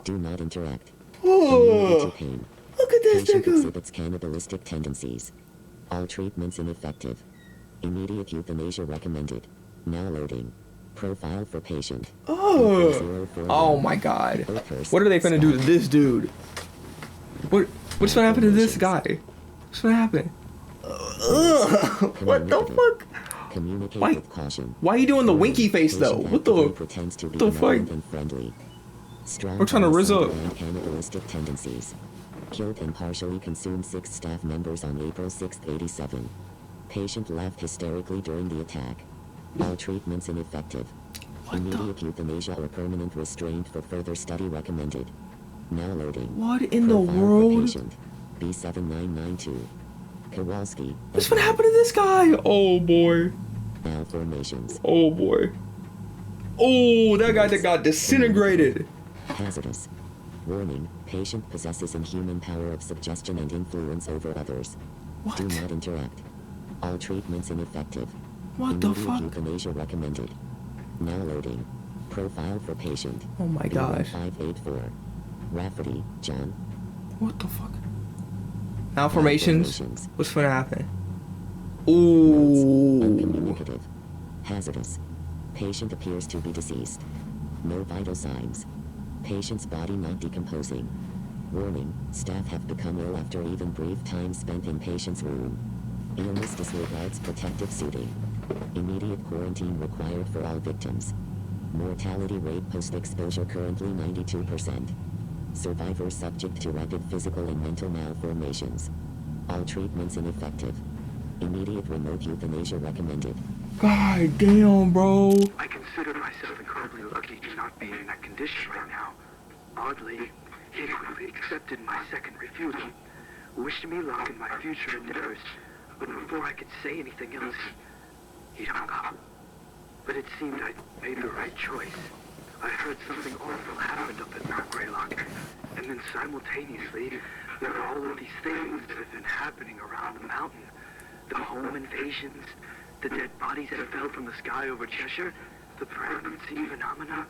Do not interact. Oh. Immunity to pain. Look at this Patient nigga. exhibits cannibalistic tendencies. All treatments ineffective. Immediate euthanasia recommended. Now loading. Profile for patient. Oh. Oh my God. What are they finna do to this dude? What's gonna happen to this guy? What's gonna happen? What the fuck? Communicate Why? with caution. Why are you doing the winky face though? What the? Pretends to be What the fuck? benevolent and friendly. Strong We're trying to rizz up. and cannibalistic tendencies. Killed and partially consumed 6 staff members on April 6, 87. Patient laughed hysterically during the attack. All treatments ineffective. Immediate euthanasia or permanent restraint for further study recommended. Now loading. What in the Profile for world? patient B7992. Kowalski. What's gonna happen to this guy? Oh boy. Malformations. Oh boy. Oh, that guy that got disintegrated. Hazardous. Warning, patient possesses inhuman power of suggestion and influence over others. What? Do not interact. All treatments ineffective. What the Immediate fuck? euthanasia recommended. Now loading. Profile for patient. Oh my gosh. 584. Rafferty, John. What the fuck? Malformations. What's gonna happen? Ooh. Uncommunicative. Hazardous. Patient appears to be deceased. No vital signs. Patient's body not decomposing. Warning, staff have become ill after even brief time spent in patient's room. Illness disregards protective suiting. Immediate quarantine required for all victims. Mortality rate post-exposure currently 92%. Survivor subject to rapid physical and mental malformations. All treatments ineffective. Immediate remote euthanasia recommended. God damn, bro. I consider myself incredibly lucky to not be in that condition right now. Oddly, he quickly accepted my second refusal. wished me luck in my future endeavors, but before I could say anything else, he'd hung up. But it seemed I'd made the right choice. I heard something awful happened up at Mount Greylock, and then simultaneously, there were all of these things that have been happening around the mountain. The home invasions, the dead bodies that fell from the sky over Cheshire, the pregnancy phenomena,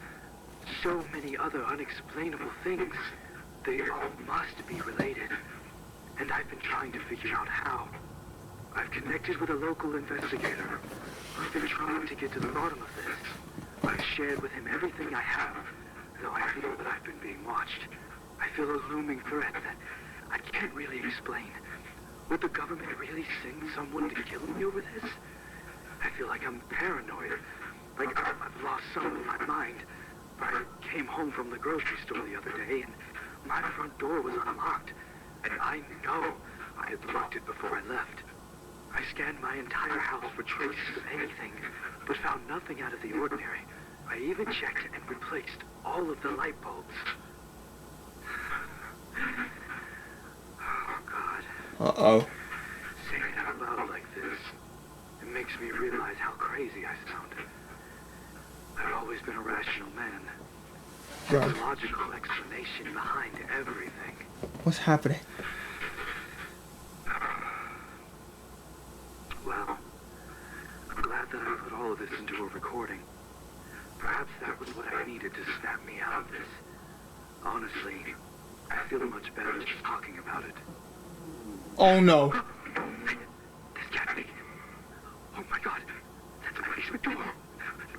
so many other unexplainable things. They all must be related, and I've been trying to figure out how. I've connected with a local investigator. I've been trying to get to the bottom of this. I've shared with him everything I have, though I feel that I've been being watched. I feel a looming threat that I can't really explain. Would the government really send someone to kill me over this? I feel like I'm paranoid, like I've lost some of my mind. I came home from the grocery store the other day, and my front door was unlocked, and I know I had locked it before I left. I scanned my entire house for traces of anything, but found nothing out of the ordinary. I even checked and replaced all of the light bulbs. Oh, God. Uh-oh. Saying it out loud like this, it makes me realize how crazy I sound. I've always been a rational man. There's a logical explanation behind everything. What's happening? Well, I'm glad that I put all of this into a recording. Perhaps that was what I needed to snap me out of this. Honestly, I feel much better just talking about it. Oh no. This can't be. Oh my God, that's my basement door.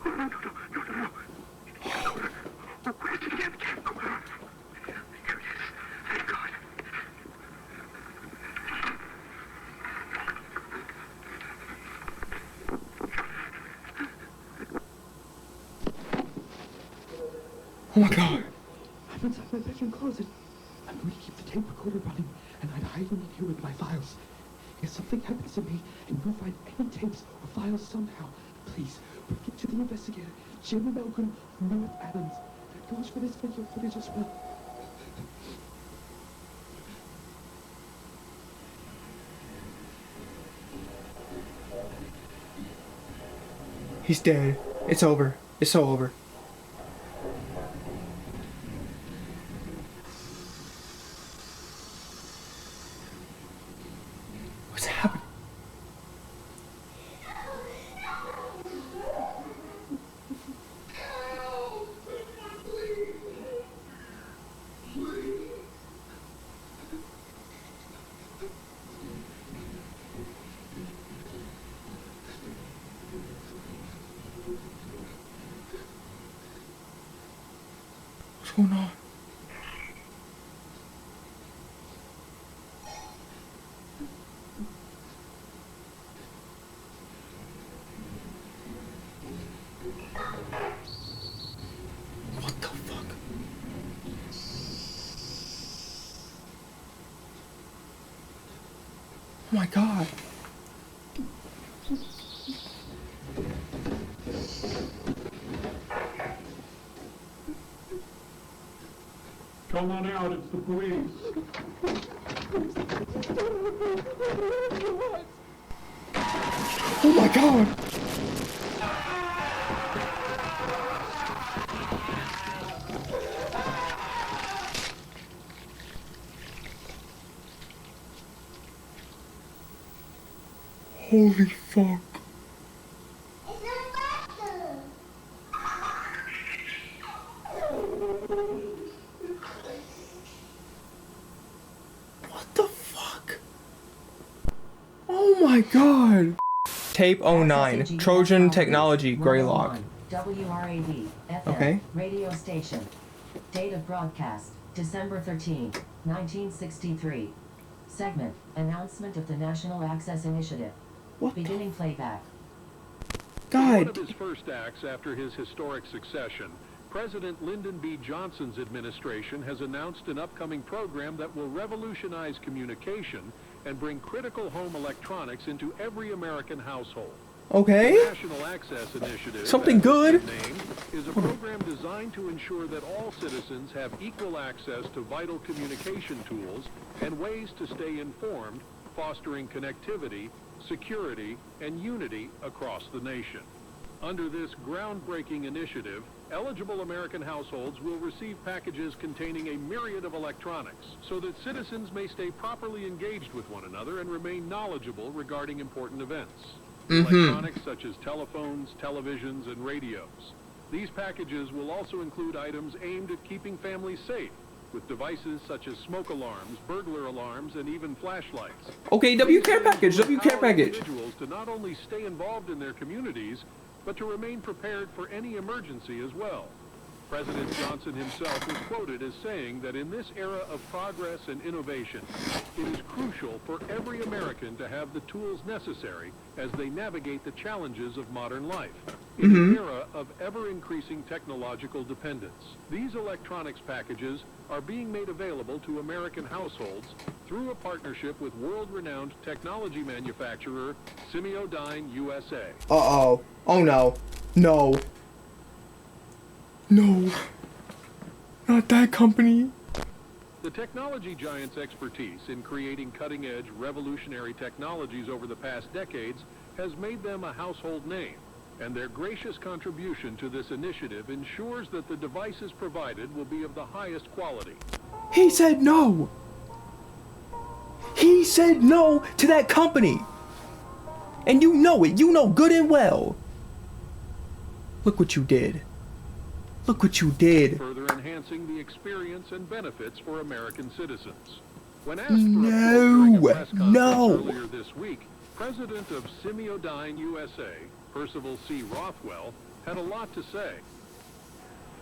No, no, no, no, no, no, no. Oh, where's the damn camera? There it is. Thank God. Oh my God. I'm inside my bedroom closet. I'm going to keep the tape recorder running, and I'd hide in here with my files. If something happens to me, and you'll find any tapes or files somehow, please bring it to the investigator, Jim Malcolm, North Adams. That goes for this video footage as well. He's dead. It's over. It's so over. What's happening? What's going on? What the fuck? Oh my God. Come on out, it's the police. Oh my God. Holy fuck. What the fuck? Oh my God. Tape 09, Trojan Technology, Greylock. WRAD, FM, Okay. radio station. Date of broadcast, December 13, 1963. Segment, announcement of the National Access Initiative. Beginning playback. In one of his first acts after his historic succession, President Lyndon B. Johnson's administration has announced an upcoming program that will revolutionize communication and bring critical home electronics into every American household. Okay. The National Access Initiative, Something good. Name, is a program designed to ensure that all citizens have equal access to vital communication tools and ways to stay informed, fostering connectivity, security, and unity across the nation. Under this groundbreaking initiative, eligible American households will receive packages containing a myriad of electronics so that citizens may stay properly engaged with one another and remain knowledgeable regarding important events. Electronics such as telephones, televisions, and radios. These packages will also include items aimed at keeping families safe, with devices such as smoke alarms, burglar alarms, and even flashlights. Okay, care package, care package. Individuals to not only stay involved in their communities, but to remain prepared for any emergency as well. President Johnson himself was quoted as saying that in this era of progress and innovation, it is crucial for every American to have the tools necessary as they navigate the challenges of modern life. In an era of ever-increasing technological dependence, these electronics packages are being made available to American households through a partnership with world-renowned technology manufacturer Semiodyne USA. Uh-oh. Oh no. No. No. Not that company. The technology giant's expertise in creating cutting-edge, revolutionary technologies over the past decades has made them a household name, and their gracious contribution to this initiative ensures that the devices provided will be of the highest quality. He said no. He said no to that company. And you know it. You know good and well. Look what you did. Look what you did. Further enhancing the experience and benefits for American citizens. When asked for a press conference earlier this week, President of Semiodyne USA, Percival C. Rothwell, had a lot to say.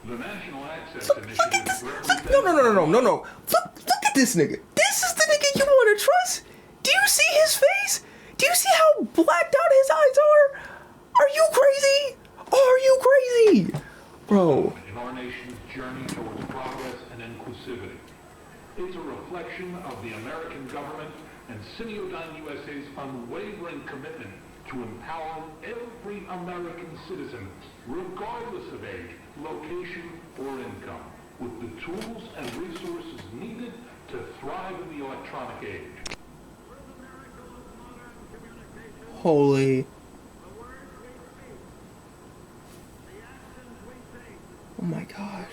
The National Access Initiative represents... No. Look at this nigga. This is the nigga you want to trust? Do you see his face? Do you see how blacked out his eyes are? Are you crazy? Are you crazy? Bro. In our nation's journey towards progress and inclusivity. It's a reflection of the American government and Semiodyne USA's unwavering commitment to empower every American citizen, regardless of age, location, or income, with the tools and resources needed to thrive in the electronic age. Holy. Oh my gosh.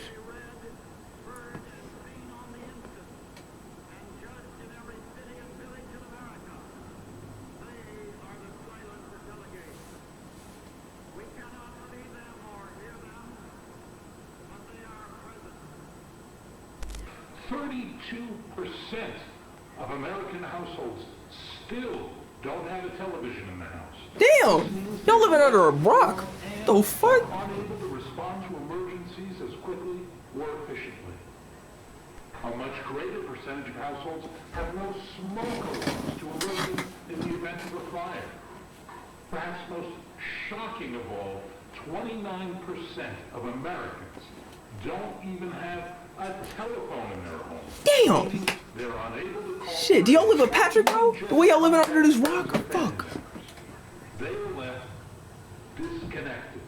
Of American households still don't have a television in the house. Damn! Y'all living under a rock. The fuck? Unable to respond to emergencies as quickly or efficiently. A much greater percentage of households have no smoke alarms to alert them in the event of a fire. Perhaps most shocking of all, 29% of Americans don't even have a telephone in their home. Damn! They're unable to call. Shit, do y'all live with Patrick, bro? The way y'all living under this rock? Fuck. They are left disconnected.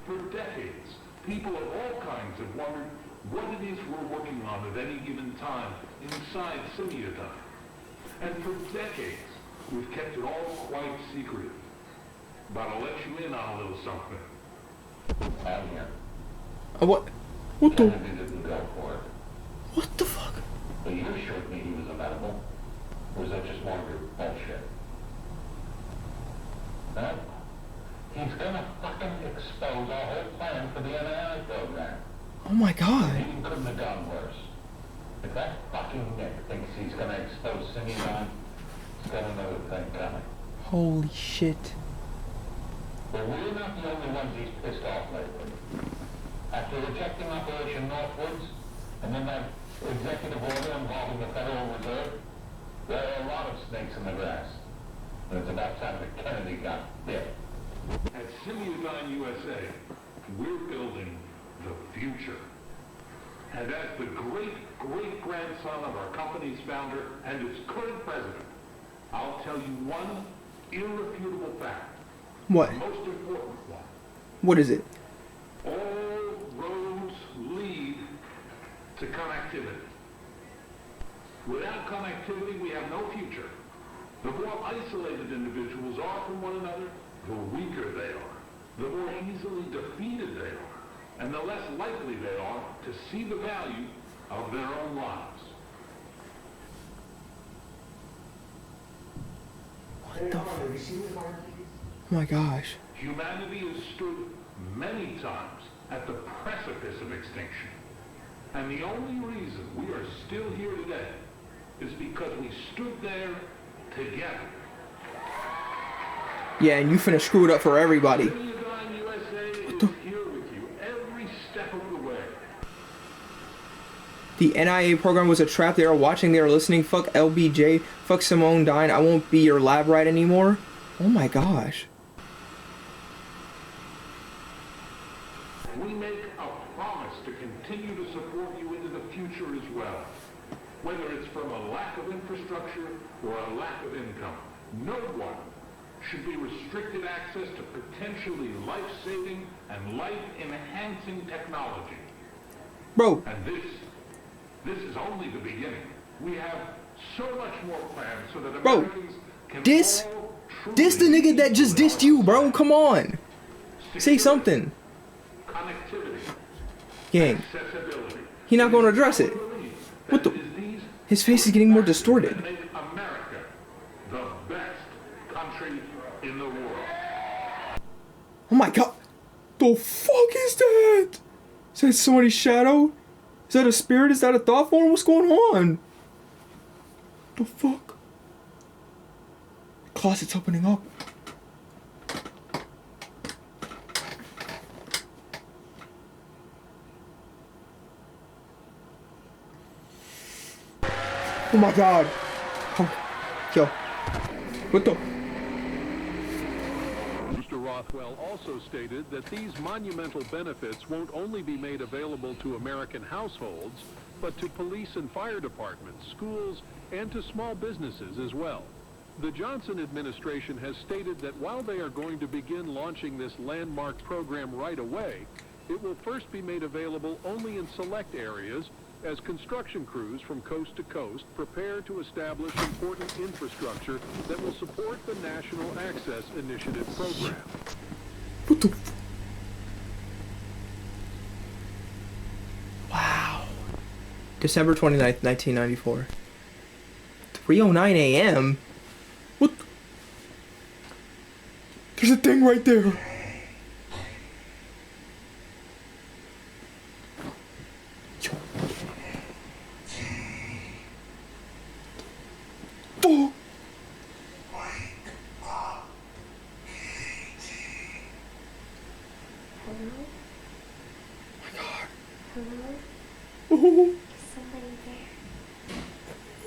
For decades, people of all kinds have wondered what it is we're working on at any given time inside Semiodyne. And for decades, we've kept it all quite secret. But I'll let you in on a little something. I'm here. What? What the? Kennedy didn't go for it. What the fuck? But you assured me he was amenable. Or was that just more of your bullshit? No. He's gonna fucking expose our whole plan for the NII program. Oh my god. He couldn't have done worse. If that fucking Nick thinks he's gonna expose Semiodyne, he's got another thing coming. Holy shit. But we're not the only ones he's pissed off lately. After rejecting Operation Northwoods, and then that executive order involving the Federal Reserve, there are a lot of snakes in the grass. And it's about time that Kennedy got bit. At Semiodyne USA, we're building the future. And as the great-great-grandson of our company's founder and its current president, I'll tell you one irrefutable fact. What? The most important one. What is it? All roads lead to connectivity. Without connectivity, we have no future. The more isolated individuals are from one another, the weaker they are, the more easily defeated they are, and the less likely they are to see the value of their own lives. What the fuck? Oh my gosh. Humanity has stood many times at the precipice of extinction. And the only reason we are still here today is because we stood there together. Yeah, and you finna screw it up for everybody. Cineodyne USA is here with you every step of the way. The NIA program was a trap. They are watching, they are listening. Fuck LBJ. Fuck Simone Dine. I won't be your lab rat anymore. Oh my gosh. We make a promise to continue to support you into the future as well. Whether it's from a lack of infrastructure or a lack of income, no one should be restricted access to potentially life-saving and life-enhancing technology. Bro. And this is only the beginning. We have so much more planned so that Americans can This the nigga that just dissed you, bro. Come on. Say something. Connectivity. Gang. He not gonna address it. What the? His face is getting more distorted. Make America the best country in the world. Oh my god. The fuck is that? Is that somebody's shadow? Is that a spirit? Is that a thought form? What's going on? The fuck? The closet's opening up. Oh my god. Oh. Yo. What the? Mr. Rothwell also stated that these monumental benefits won't only be made available to American households, but to police and fire departments, schools, and to small businesses as well. The Johnson administration has stated that while they are going to begin launching this landmark program right away, it will first be made available only in select areas as construction crews from coast to coast prepare to establish important infrastructure that will support the National Access Initiative program. What the? Wow. December 29th, 1994. 3:09 a.m.? What? There's a thing right there. Oh. Hello? My god. Hello? Oh. Is somebody there?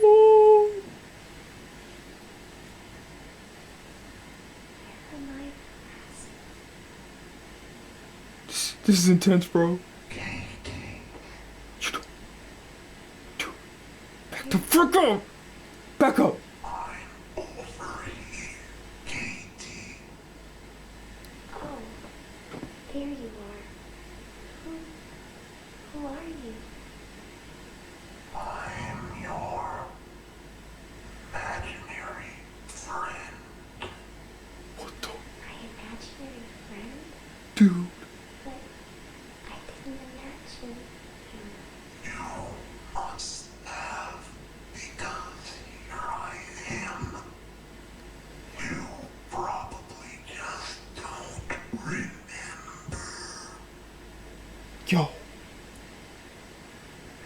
Oh. Where am I? This is intense, bro. Back the frick up! Back up! Oh, there you are. Who are you? I'm your imaginary friend. What the? My imaginary friend? Dude. But I didn't imagine you. You must have, because here I am. You probably just don't remember. Yo. Are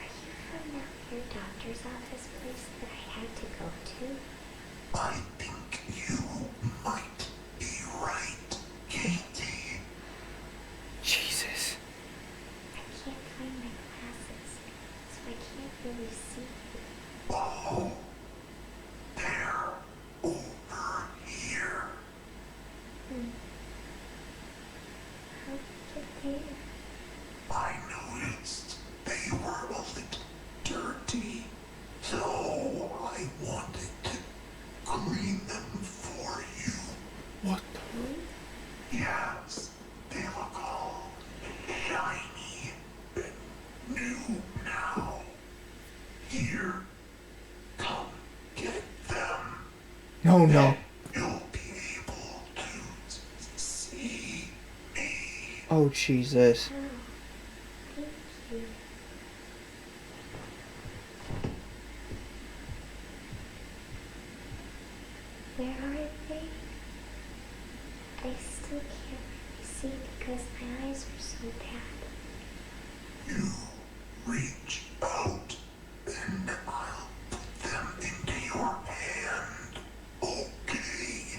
you from your doctor's office place that I had to go to? I think you might be right, Katie. Jesus. I can't find my glasses, so I can't really see you. Oh, they're over here. How'd you get there? I noticed they were Yes, they look old, shiny, and new now. Here, come get them. No, no. You'll be able to see me. Oh, Jesus. Thank you. Where are they? I still can't really see because my eyes are so bad. You reach out and I'll put them into your hand. Okay.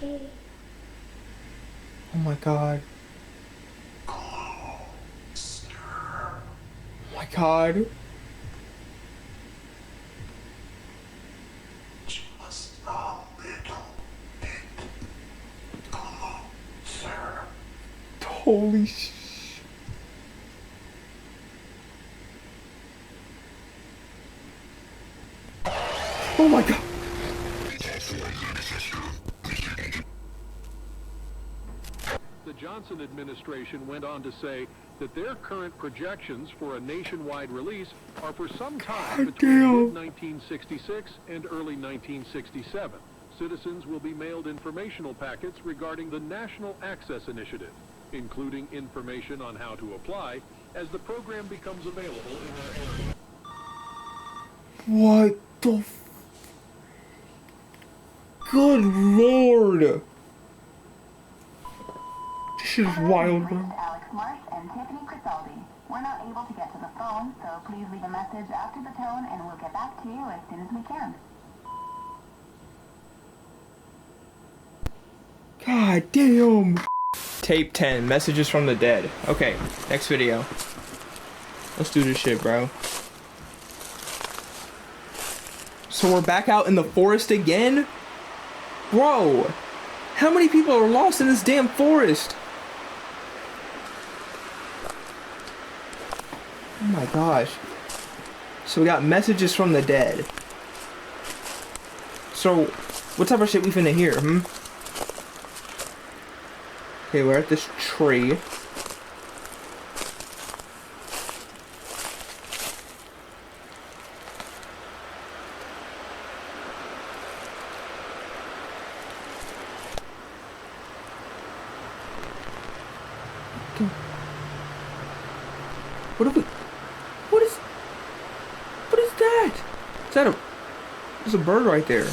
Okay. Oh my God. Closer. Oh my God. Just a little bit closer. Holy sh... Oh my God. The Johnson administration went on to say that their current projections for a nationwide release are for some time between mid-1966 and early 1967. Citizens will be mailed informational packets regarding the National Access Initiative, including information on how to apply as the program becomes available in their area. What the f... Good Lord. This is wild, bro. Alex Marsh and Tiffany Crisaldi. We're not able to get to the phone, so please leave a message after the tone and we'll get back to you as soon as we can. God damn. Tape 10, messages from the dead. Okay, next video. Let's do this shit, bro. So we're back out in the forest again? Bro, how many people are lost in this damn forest? Oh my gosh. So we got messages from the dead. So, what type of shit we finna hear, Okay, we're at this tree. What is that? Is that there's a bird right there.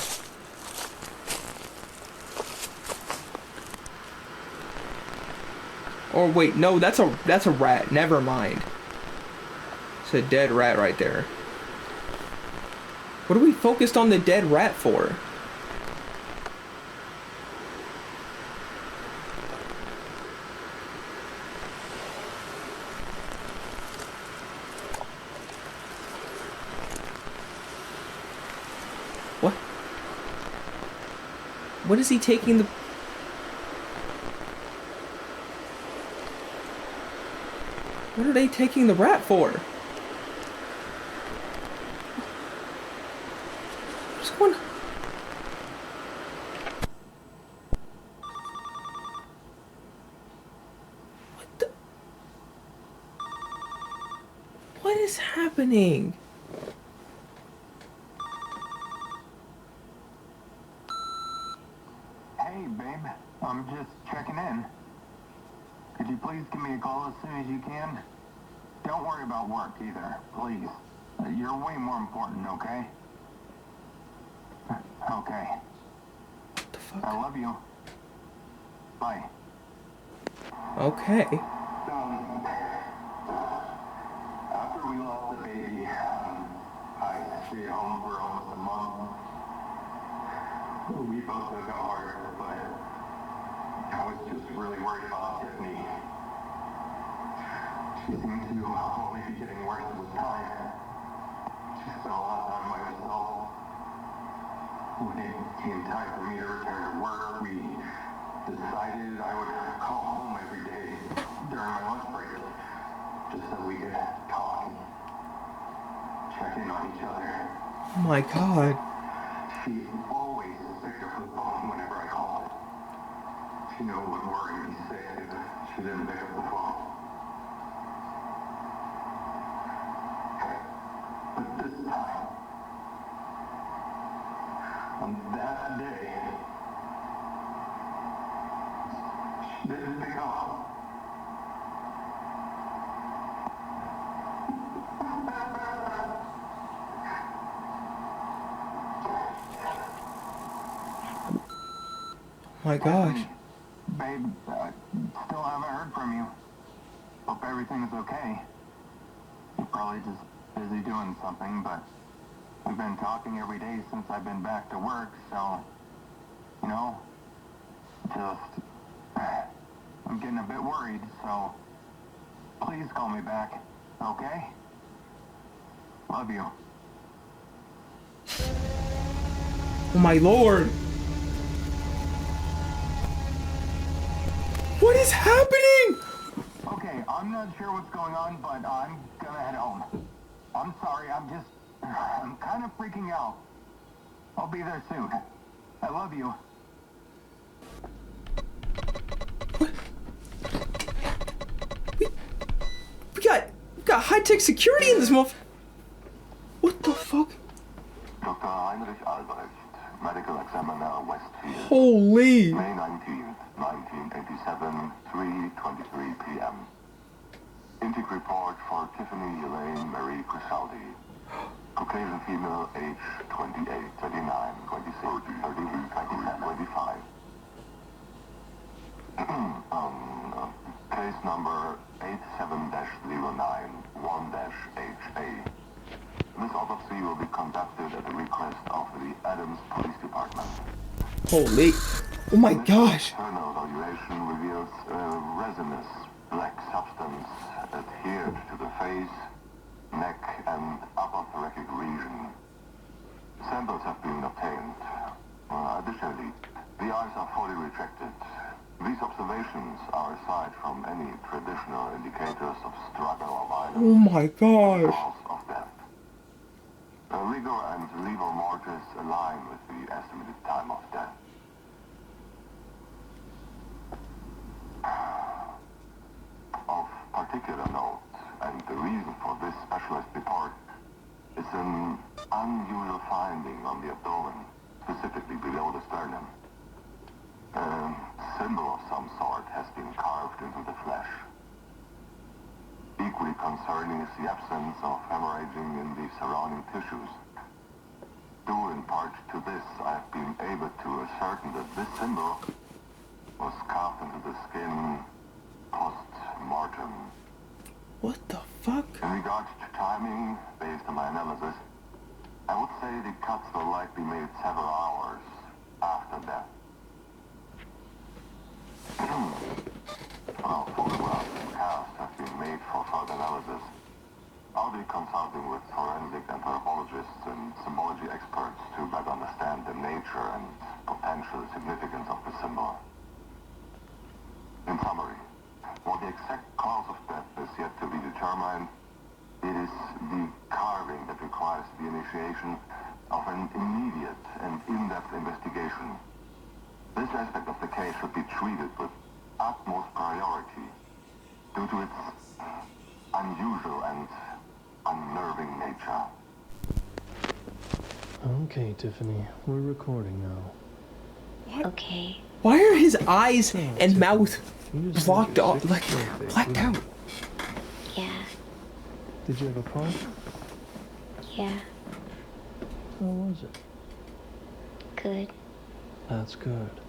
Or wait, no, that's a rat. Never mind. It's a dead rat right there. What are we focused on the dead rat for? What is he taking the... What are they taking the rat for? What's going on? What the... What is happening? Hey, babe. I'm just checking in. Could you please give me a call as soon as you can? Don't worry about work either, please. You're way more important, okay? Okay. What the fuck? I love you. Bye. Okay. After we lost the baby, I stayed home for almost a month. We both took it hard, but I was just really worried about Tiffany. She seemed to only be getting worse with time. She spent a lot of time by herself. When it came time for me to return to work, we decided I would call home every day during my lunch break, just so we could talk and check in on each other. Oh my god. She always picked up the phone whenever I called. She knew it was worrying me, said she didn't pick up the phone. But this time, on that day, she didn't pick up. My gosh. Babe, still haven't heard from you. Hope everything is okay. You're probably just busy doing something, but we've been talking every day since I've been back to work, so, you know, just, I'm getting a bit worried, so please call me back, okay? Love you. Oh my lord. What is happening? Okay, I'm not sure what's going on, but I'm gonna head home. I'm sorry, I'm kind of freaking out. I'll be there soon. I love you. We got high-tech security in this motherfucker. What the fuck? Dr. Heinrich Albrecht, medical examiner, Westfield. Holy. May 19th, 1987, 3:23 p.m. Intake report for Tiffany Elaine Marie Crisaldi. Caucasian female, age 28, 39, 26, 30, 27, 25. Case number 87-09-1-HA. This autopsy will be conducted at the request of the Adams Police Department. Holy. Oh my gosh. Internal evaluation reveals a resinous black substance adhered to the face, neck, and upper thoracic region. Samples have been obtained. Additionally, the eyes are fully retracted. These observations are aside from any traditional indicators of struggle or violence. Oh my gosh. Cause of death. Rigor and lever mortis align with the estimated time of death. Of particular note, and the reason for this specialist report, is an unusual finding on the abdomen, specifically below the sternum. A symbol of some sort has been carved into the flesh. Equally concerning is the absence of hemorrhaging in the surrounding tissues. Due in part to this, I've been able to ascertain that this symbol was carved into the skin post-mortem. What the fuck? In regards to timing, based on my analysis, I would say the cuts were likely made several hours after death. Well, photographs and casts have been made for further analysis. I'll be consulting with forensic anthropologists and symbology experts to better understand the nature and potential significance of the symbol. In summary, while the exact cause of death is yet to be determined, it is the carving that requires the initiation of an immediate and in-depth investigation. This aspect of the case should be treated with utmost priority due to its unusual and unnerving nature. Okay, Tiffany, we're recording now. Okay. Why are his eyes and mouth blocked off, like blacked out? Yeah. Did you have a party? Yeah. How was it? Good. That's good.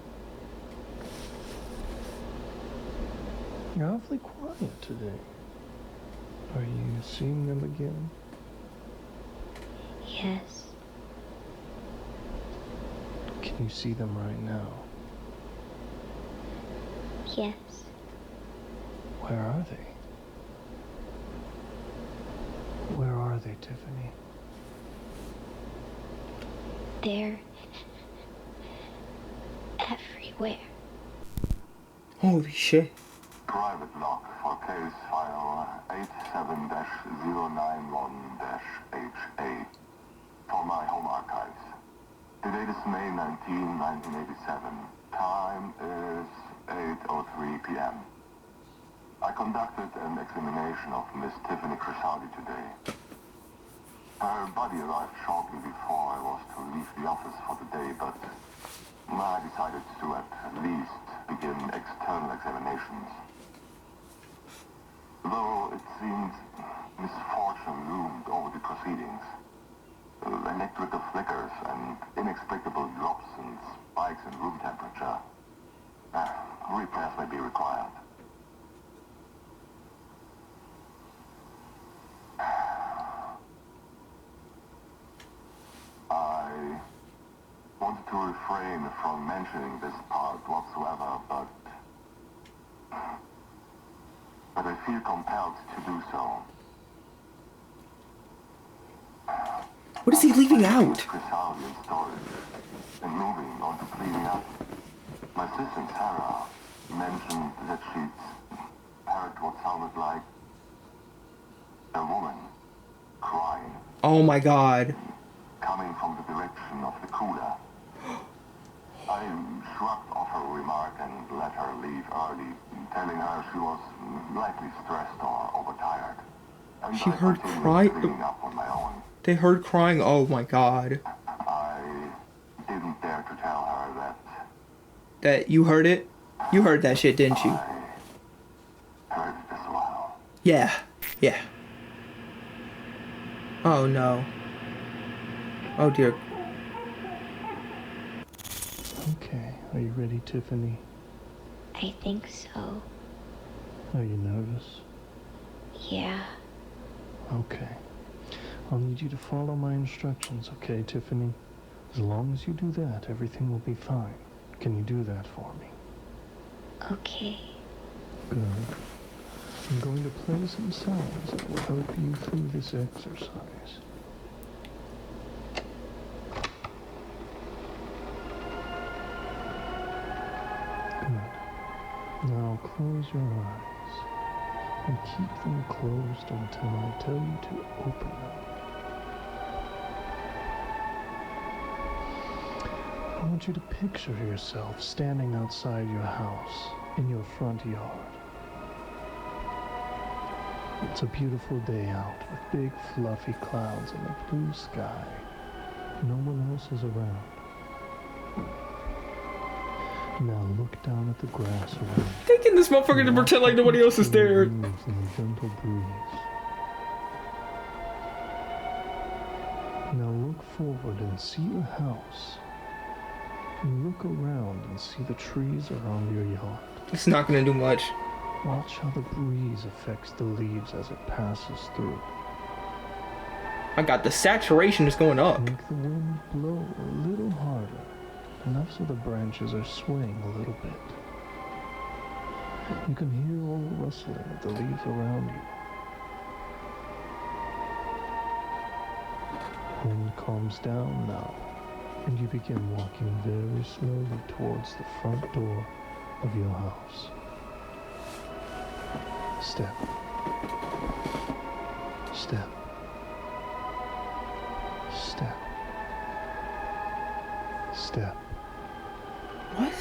You're awfully quiet today. Are you seeing them again? Yes. Can you see them right now? Yes. Where are they? Where are they, Tiffany? They're everywhere. Holy shit. Private lock for case file 87-091-HA for my home archives. The date is May 19, 1987. Time is 3 p.m. I conducted an examination of Miss Tiffany Crisaldi today. Her body arrived shortly before I was to leave the office for the day, but I decided to at least begin external examinations. Though it seemed misfortune loomed over the proceedings, electrical flickers and inexplicable drops and spikes in room temperature, repairs may be required. I wanted to refrain from mentioning this part whatsoever, but I feel compelled to do so. What is he leaving out? Crisaldi in storage and moving on to cleaning up. My assistant Sarah mentioned that she'd heard what sounded like a woman crying. Oh my god. Coming from the direction of the cooler. I shrugged off her remark and let her leave early, telling her she was likely stressed or overtired. And She I heard continued crying. cleaning up on my own. They heard crying. Oh my god. I didn't dare to tell her that That you heard it? You heard that shit, didn't you? I heard it as well. Yeah. Yeah. Oh no. Oh dear. Okay, are you ready, Tiffany? I think so. Are you nervous? Yeah. Okay. I'll need you to follow my instructions, okay, Tiffany? As long as you do that, everything will be fine. Can you do that for me? Okay. Good. I'm going to play some sounds that will help you through this exercise. Good. Now close your eyes and keep them closed until I tell you to open them. I want you to picture yourself standing outside your house in your front yard. It's a beautiful day out with big fluffy clouds and a blue sky. No one else is around. Now look down at the grass around you. Taking this motherfucker to pretend like nobody else is there. In the gentle breeze. Now look forward and see your house. And look around and see the trees around your yard. It's not gonna do much. Watch how the breeze affects the leaves as it passes through. I got the saturation is going up. Make the wind blow a little harder, enough so the branches are swaying a little bit. You can hear all the rustling of the leaves around you. Wind calms down now, and you begin walking very slowly towards the front door of your house. Step. Step. Step. Step. What?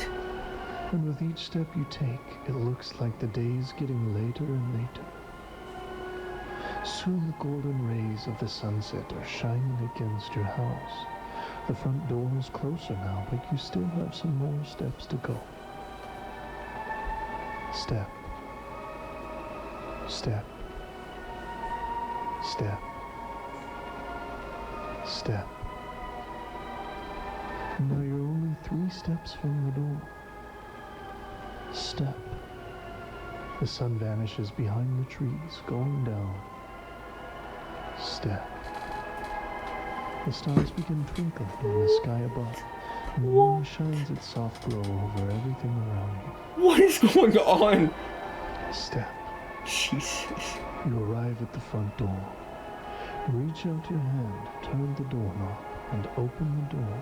And with each step you take, it looks like the day's getting later and later. Soon the golden rays of the sunset are shining against your house. The front door is closer now, but you still have some more steps to go. Step. Step. Step. Step. Now you're only 3 steps from the door. Step. The sun vanishes behind the trees, going down. Step. The stars begin twinkling in the sky above, and the moon shines its soft glow over everything around you. What is going on? Step. Jesus. You arrive at the front door. Reach out your hand, turn the doorknob, and open the door.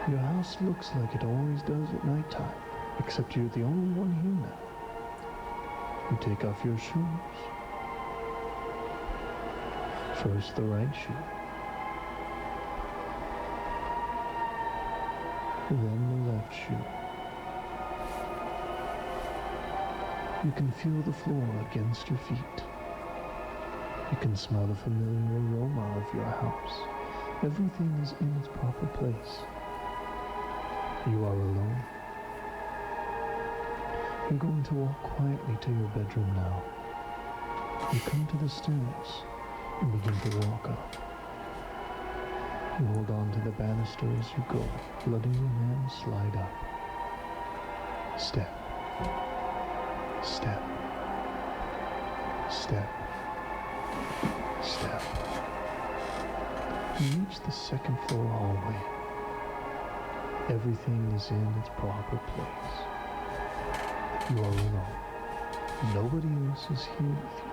Your house looks like it always does at nighttime, except you're the only one here now. You take off your shoes. First the right shoe. Then the left shoe. You can feel the floor against your feet. You can smell the familiar aroma of your house. Everything is in its proper place. You are alone. You're going to walk quietly to your bedroom now. You come to the stairs and begin to walk up. You hold on to the banister as you go, letting your hand slide up. Step. Step. Step. Step. You reach the second floor hallway. Everything is in its proper place. You are alone. Nobody else is here with you.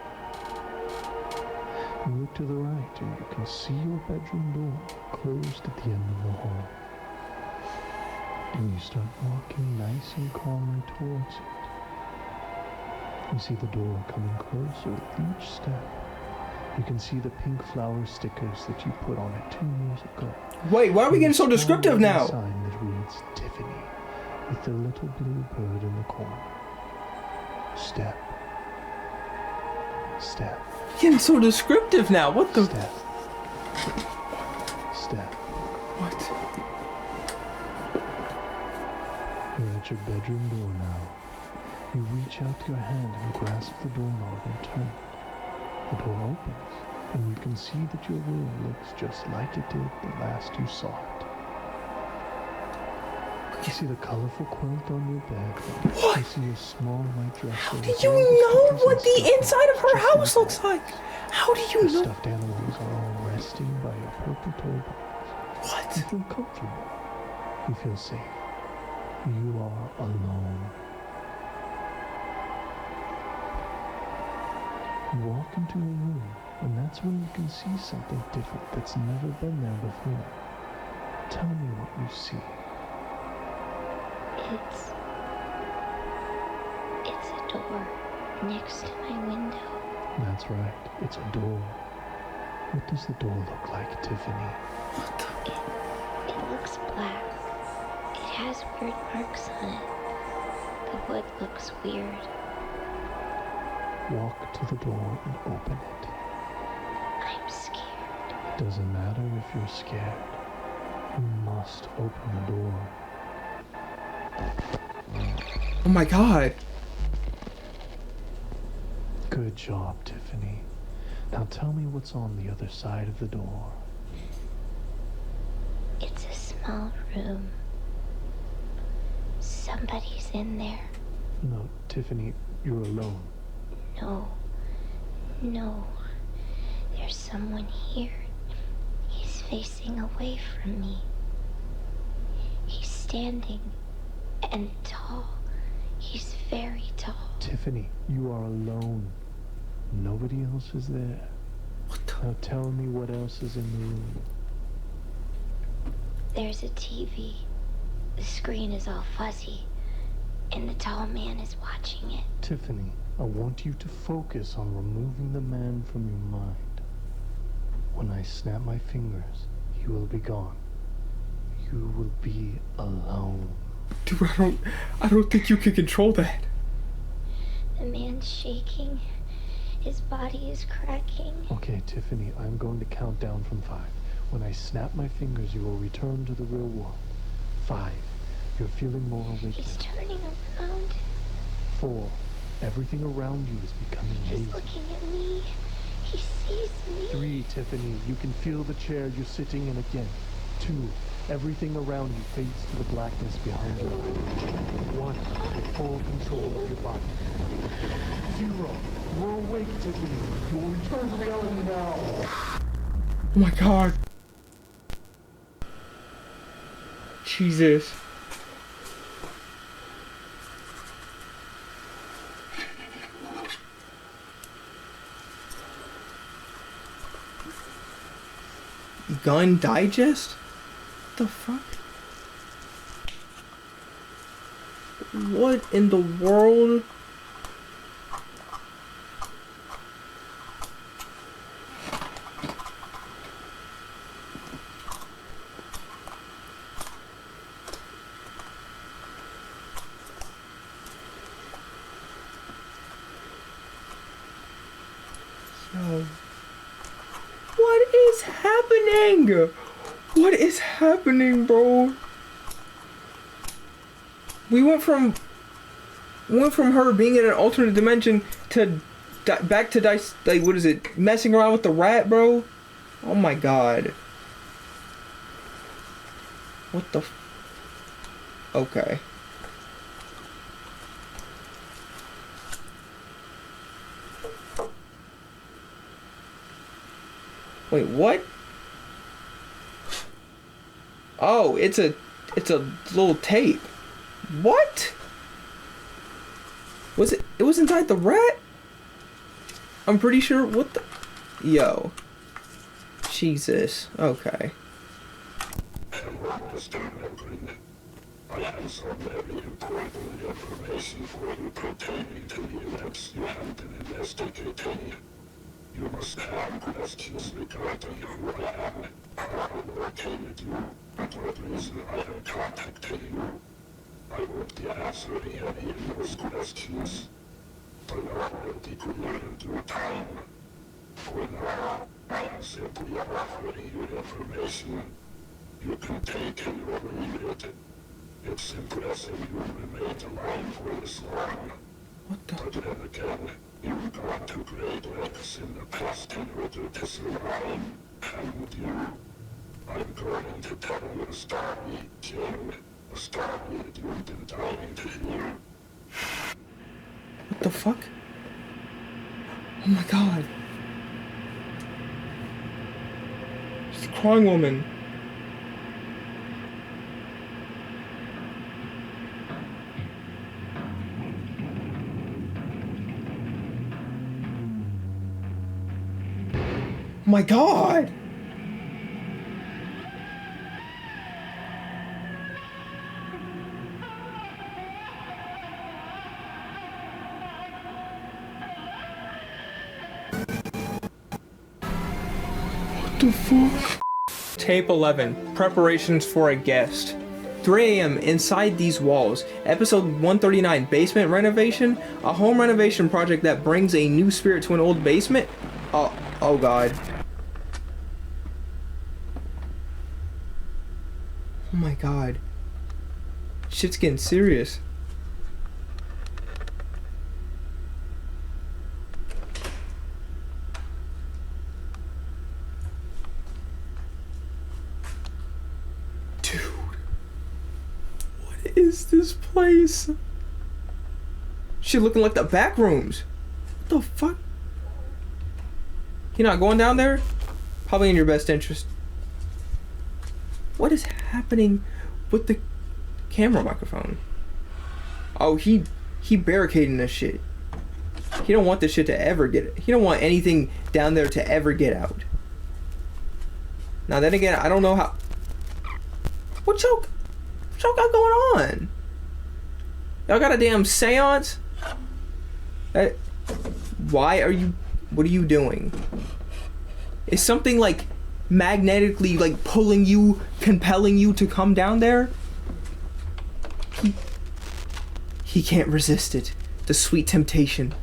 You look to the right and you can see your bedroom door closed at the end of the hall. And you start walking nice and calmly towards it. You see the door coming closer with each step. You can see the pink flower stickers that you put on it 2 years ago. Wait, why are we getting so descriptive now? A sign that reads Tiffany with the little blue bird in the corner. Step. Step. Getting so descriptive now. What the? Step. Step. What? You're at your bedroom door now. You reach out your hand and grasp the doorknob and turn it. The door opens, and you can see that your room looks just like it did the last you saw it. You see the colorful quilt on your bed. What? You see a small white dress. How do you know what the inside of her house looks like? How do you the know? Stuffed animals are all resting by your purple toy box. What? You feel comfortable. You feel safe. You are alone. You walk into a room, and that's when you can see something different that's never been there before. Tell me what you see. It's a door next to my window. That's right, it's a door. What does the door look like, Tiffany? It looks black. It has weird marks on it. The wood looks weird. Walk to the door and open it. I'm scared. It doesn't matter if you're scared. You must open the door. Oh my god. Good job, Tiffany. Now tell me what's on the other side of the door. It's a small room. Somebody's in there. No, Tiffany, you're alone. No. There's someone here. He's facing away from me. He's standing and tall. He's very tall. Tiffany, you are alone. Nobody else is there. Now tell me what else is in the room. There's a TV. The screen is all fuzzy, and the tall man is watching it. Tiffany, I want you to focus on removing the man from your mind. When I snap my fingers, he will be gone. You will be alone. Dude, I don't think you can control that. The man's shaking. His body is cracking. Okay, Tiffany, I'm going to count down from 5. When I snap my fingers, you will return to the real world. 5. You're feeling more awake. He's turning around. 4. Everything around you is becoming hazy. He's looking at me. He sees me. 3. Tiffany, you can feel the chair you're sitting in again. 2. Everything around you fades to the blackness behind you. 1. Full control of your body. 0. You're awake, Tiffany. You will return to reality now. Oh my god. Jesus. Gun Digest? What the fuck? What in the world? happening? What is happening, bro? We went from her being in an alternate dimension to back to dice, like, what is it? Messing around with the rat, bro? Oh my god. What the okay. Wait, what? Oh, it's a little tape. What? Was it? It was inside the rat? I'm pretty sure. What the? Yo. Jesus. Okay. I have some very important information for you pertaining to the events you have been investigating. You must have questions regarding who I am, how I located you, and what reason I am contacting you. I won't be answering any of those questions. The law will be clear in due time. For now, I am simply offering you information. You can take it or leave it. It's impressive you remained alive for this long. What the? But then again, you've gone to great lengths in the past in order to survive, haven't you? I'm going to tell you a story, Jim. A story that you've been dying to hear. What the fuck? Oh my god. She's a crying woman. Oh my god! What the fuck? Tape 11. Preparations for a guest. 3 a.m. inside these walls. Episode 139. Basement renovation. A home renovation project that brings a new spirit to an old basement. Oh god. Oh my god. Shit's getting serious. Dude. What is this place? Shit looking like the back rooms. What the fuck? You're not going down there? Probably in your best interest. What is happening with the camera microphone? Oh, he barricading this shit. He don't want this shit to ever get it. He don't want anything down there to ever get out. Now then again, I don't know how. What y'all got going on? Y'all got a damn seance? Why are you? What are you doing? Is something like magnetically like pulling you, compelling you to come down there? He can't resist it. The sweet temptation.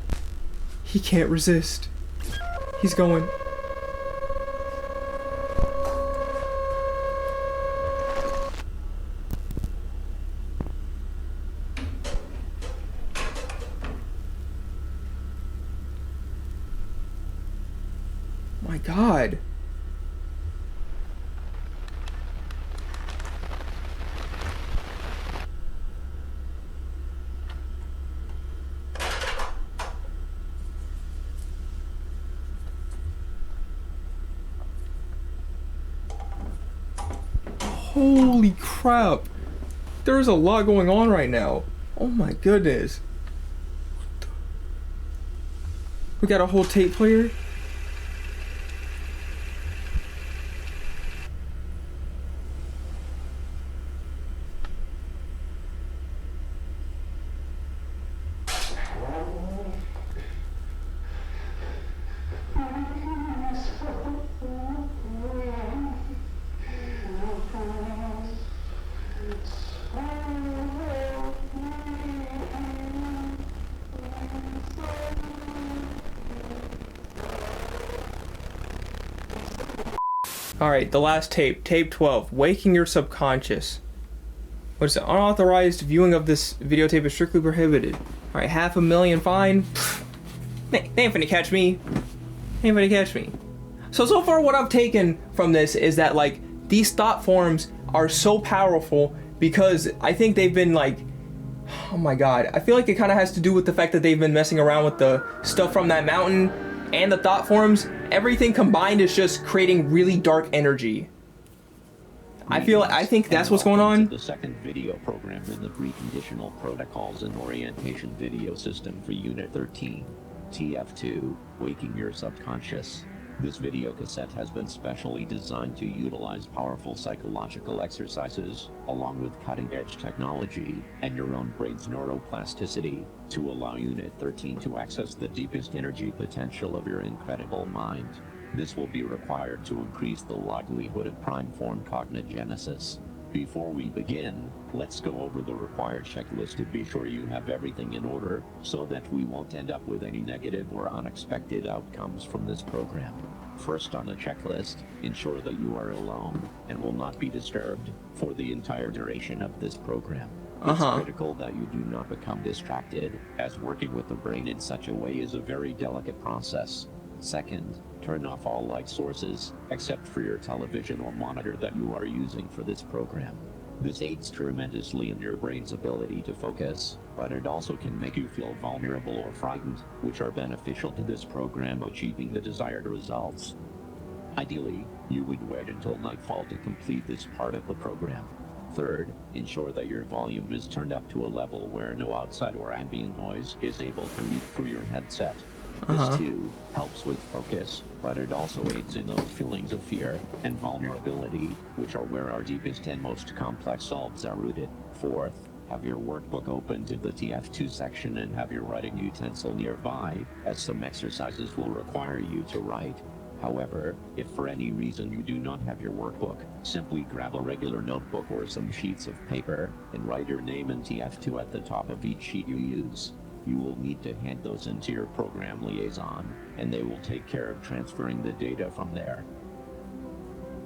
He can't resist. He's going. My God. Holy crap. There's a lot going on right now. Oh my goodness. We got a whole tape player. Alright, the last tape. Tape 12. Waking your subconscious. What is it? Unauthorized viewing of this videotape is strictly prohibited. Alright, $500,000 fine. Pfft. They ain't finna catch me. Ain't finna catch me. So far what I've taken from this is that, like, these thought forms are so powerful because I think they've been, like, oh my god, I feel like it kind of has to do with the fact that they've been messing around with the stuff from that mountain and the thought forms. Everything combined is just creating really dark energy. I think that's what's going on. The second video program in the Preconditional Protocols and Orientation video system for Unit 13, TF2, Waking Your Subconscious. This video cassette has been specially designed to utilize powerful psychological exercises, along with cutting-edge technology, and your own brain's neuroplasticity, to allow Unit 13 to access the deepest energy potential of your incredible mind. This will be required to increase the likelihood of prime-form cognigenesis. Before we begin, let's go over the required checklist to be sure you have everything in order, so that we won't end up with any negative or unexpected outcomes from this program. First on the checklist, ensure that you are alone and will not be disturbed for the entire duration of this program. It's critical that you do not become distracted, as working with the brain in such a way is a very delicate process. Second, turn off all light sources, except for your television or monitor that you are using for this program. This aids tremendously in your brain's ability to focus, but it also can make you feel vulnerable or frightened, which are beneficial to this program achieving the desired results. Ideally, you would wait until nightfall to complete this part of the program. Third, ensure that your volume is turned up to a level where no outside or ambient noise is able to read through your headset. This too helps with focus, but it also aids in those feelings of fear and vulnerability, which are where our deepest and most complex solves are rooted. Fourth, have your workbook open to the TF2 section and have your writing utensil nearby, as some exercises will require you to write. However, if for any reason you do not have your workbook, simply grab a regular notebook or some sheets of paper and write your name and TF2 at the top of each sheet you use. You will need to hand those into your program liaison, and they will take care of transferring the data from there.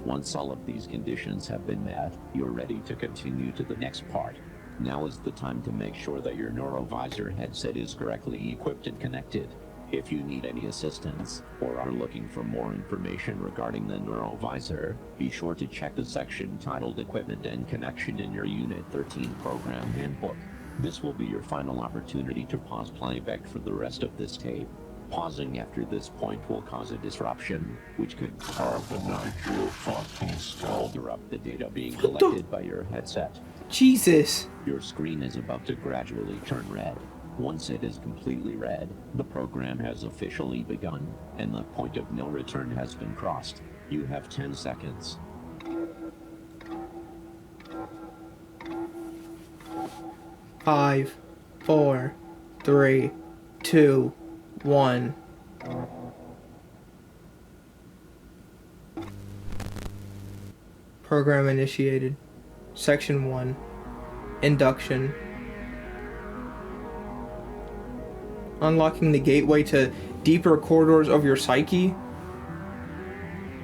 Once all of these conditions have been met, you're ready to continue to the next part. Now is the time to make sure that your Neurovisor headset is correctly equipped and connected. If you need any assistance, or are looking for more information regarding the Neurovisor, be sure to check the section titled Equipment and Connection in your Unit 13 program handbook. This will be your final opportunity to pause playback for the rest of this tape. Pausing after this point will cause a disruption, which could interrupt the data being collected by your headset. Jesus! Your screen is about to gradually turn red. Once it is completely red, the program has officially begun, and the point of no return has been crossed. You have 10 seconds. 5, 4, 3, 2, 1. Program initiated. Section 1. Induction. Unlocking the gateway to deeper corridors of your psyche.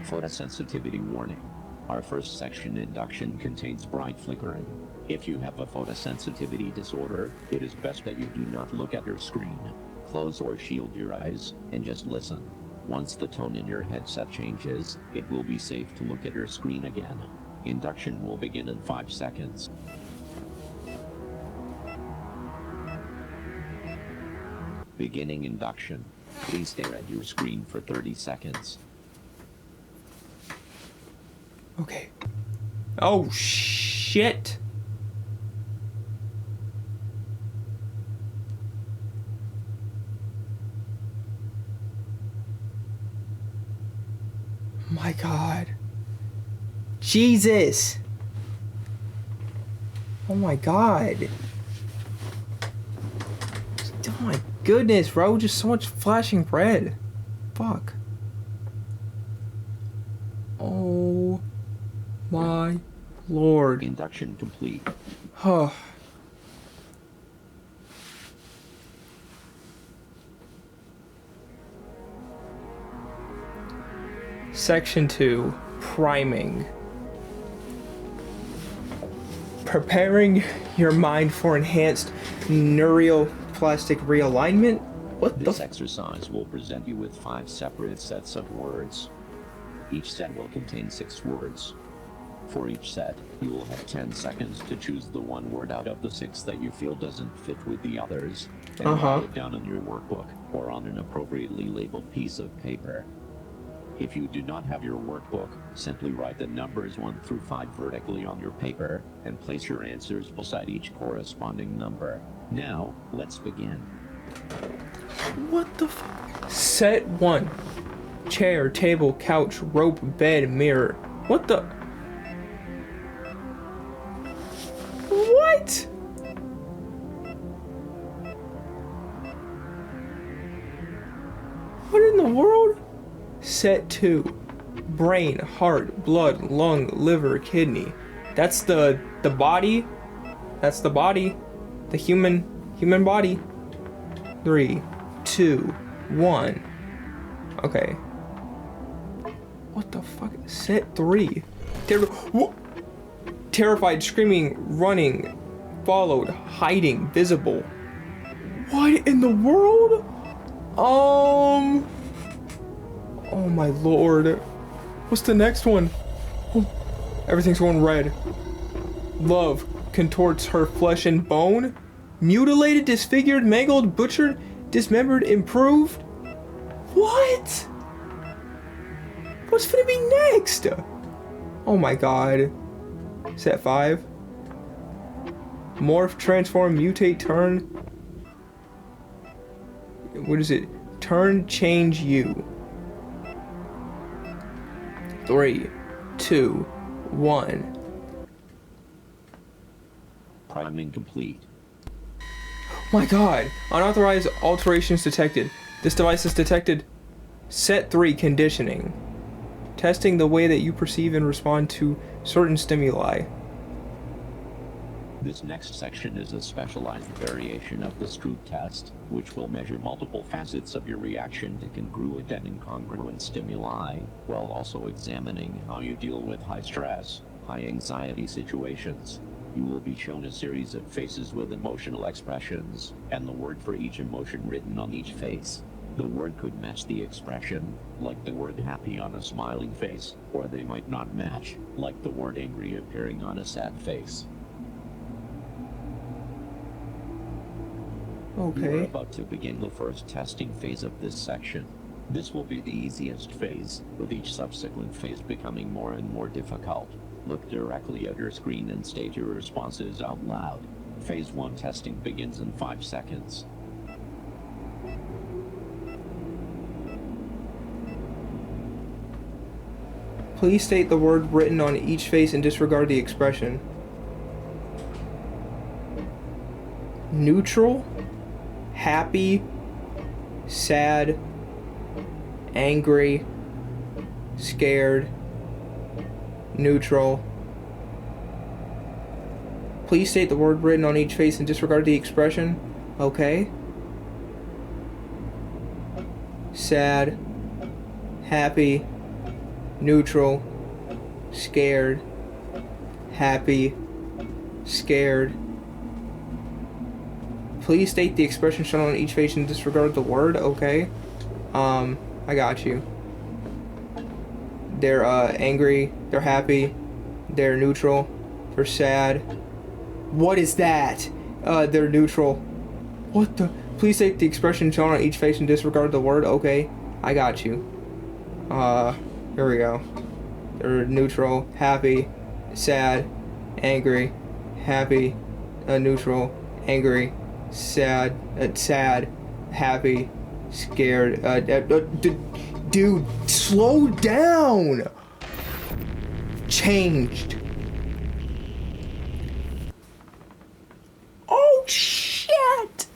Photosensitivity warning. Our first section, induction, contains bright flickering. If you have a photosensitivity disorder, it is best that you do not look at your screen. Close or shield your eyes, and just listen. Once the tone in your headset changes, it will be safe to look at your screen again. Induction will begin in 5 seconds. Beginning induction. Please stare at your screen for 30 seconds. Okay. Oh, shit. My God. Jesus. Oh my God. Oh my goodness, bro. Just so much flashing red. Fuck. Oh my Lord. Induction complete. Oh. Section 2. priming. Preparing your mind for enhanced neuroplastic realignment. What this exercise will present you with 5 separate sets of words. Each set will contain 6 words. For each set, you will have 10 seconds to choose the one word out of the 6 that you feel doesn't fit with the others, and write it down in your workbook or on an appropriately labeled piece of paper. If you do not have your workbook, simply write the numbers 1 through 5 vertically on your paper, and place your answers beside each corresponding number. Now, let's begin. What the Set 1. Chair, table, couch, rope, bed, mirror. What the? What? What in the world? Set 2. Brain, heart, blood, lung, liver, kidney. That's the body. That's the body. The human body. 3, 2, 1. Okay. What the fuck? Set 3. Terrified, screaming, running, followed, hiding, visible. What in the world? Oh my lord. What's the next one? Oh, everything's going red. Love contorts her flesh and bone. Mutilated, disfigured, mangled, butchered, dismembered, improved. What? What's gonna be next? Oh my god. Set 5. Morph, transform, mutate, turn. What is it? Turn, change, you. 3, 2, 1. Priming complete. My god. Unauthorized alterations detected. This device has detected Set 3 conditioning. Testing the way that you perceive and respond to certain stimuli. This next section is a specialized variation of the Stroop test, which will measure multiple facets of your reaction to congruent and incongruent stimuli, while also examining how you deal with high stress, high anxiety situations. You will be shown a series of faces with emotional expressions, and the word for each emotion written on each face. The word could match the expression, like the word happy on a smiling face, or they might not match, like the word angry appearing on a sad face. Okay. We're about to begin the first testing phase of this section. This will be the easiest phase, with each subsequent phase becoming more and more difficult. Look directly at your screen and state your responses out loud. Phase 1 testing begins in 5 seconds. Please state the word written on each face and disregard the expression. Neutral, happy, sad, angry, scared, neutral. Please state the word written on each face and disregard the expression. Okay. Sad, happy, neutral, scared, happy, scared. Please state the expression shown on each face and disregard the word. Okay. I got you. They're angry, they're happy, they're neutral, they're sad. What is that? They're neutral. What the? Please state the expression shown on each face and disregard the word. Okay, I got you. Here we go. They're neutral, happy, sad, angry, happy, neutral, angry, sad, sad, happy, scared. Dude, slow down. Changed. Oh shit!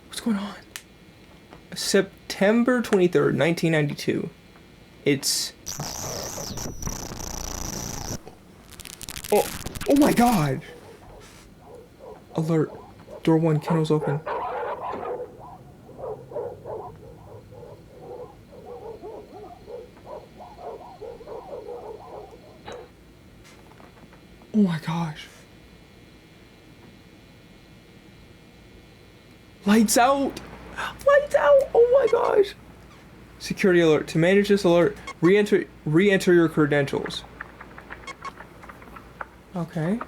What's going on? September 23rd, 1992. It's... Oh my god! Alert. Door 1, kennels open. Lights out! Lights out! Oh my gosh! Security alert. To manage this alert, re-enter your credentials. Okay.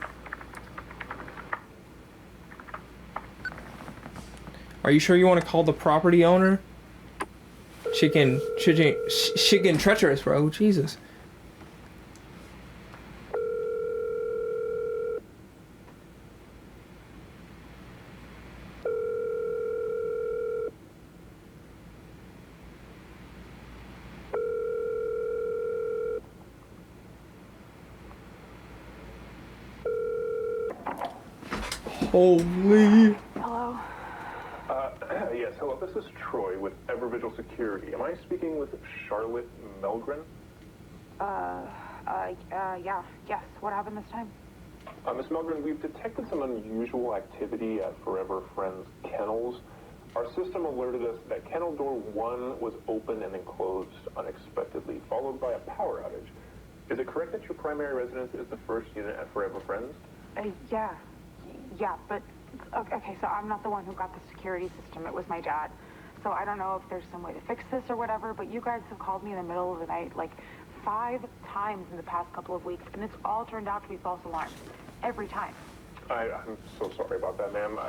Are you sure you want to call the property owner? Shit getting treacherous, bro. Jesus. Holy. Hello? Yes, hello, this is Troy with Evervigil Security. Am I speaking with Charlotte Melgren? Yes. What happened this time? Miss Melgren, we've detected some unusual activity at Forever Friends Kennels. Our system alerted us that kennel door 1 was open and then closed unexpectedly, followed by a power outage. Is it correct that your primary residence is the first unit at Forever Friends? Yeah, but okay, so I'm not the one who got the security system. It was my dad. So I don't know if there's some way to fix this or whatever, but you guys have called me in the middle of the night like 5 times in the past couple of weeks, and it's all turned out to be false alarms. Every time. I'm so sorry about that, ma'am.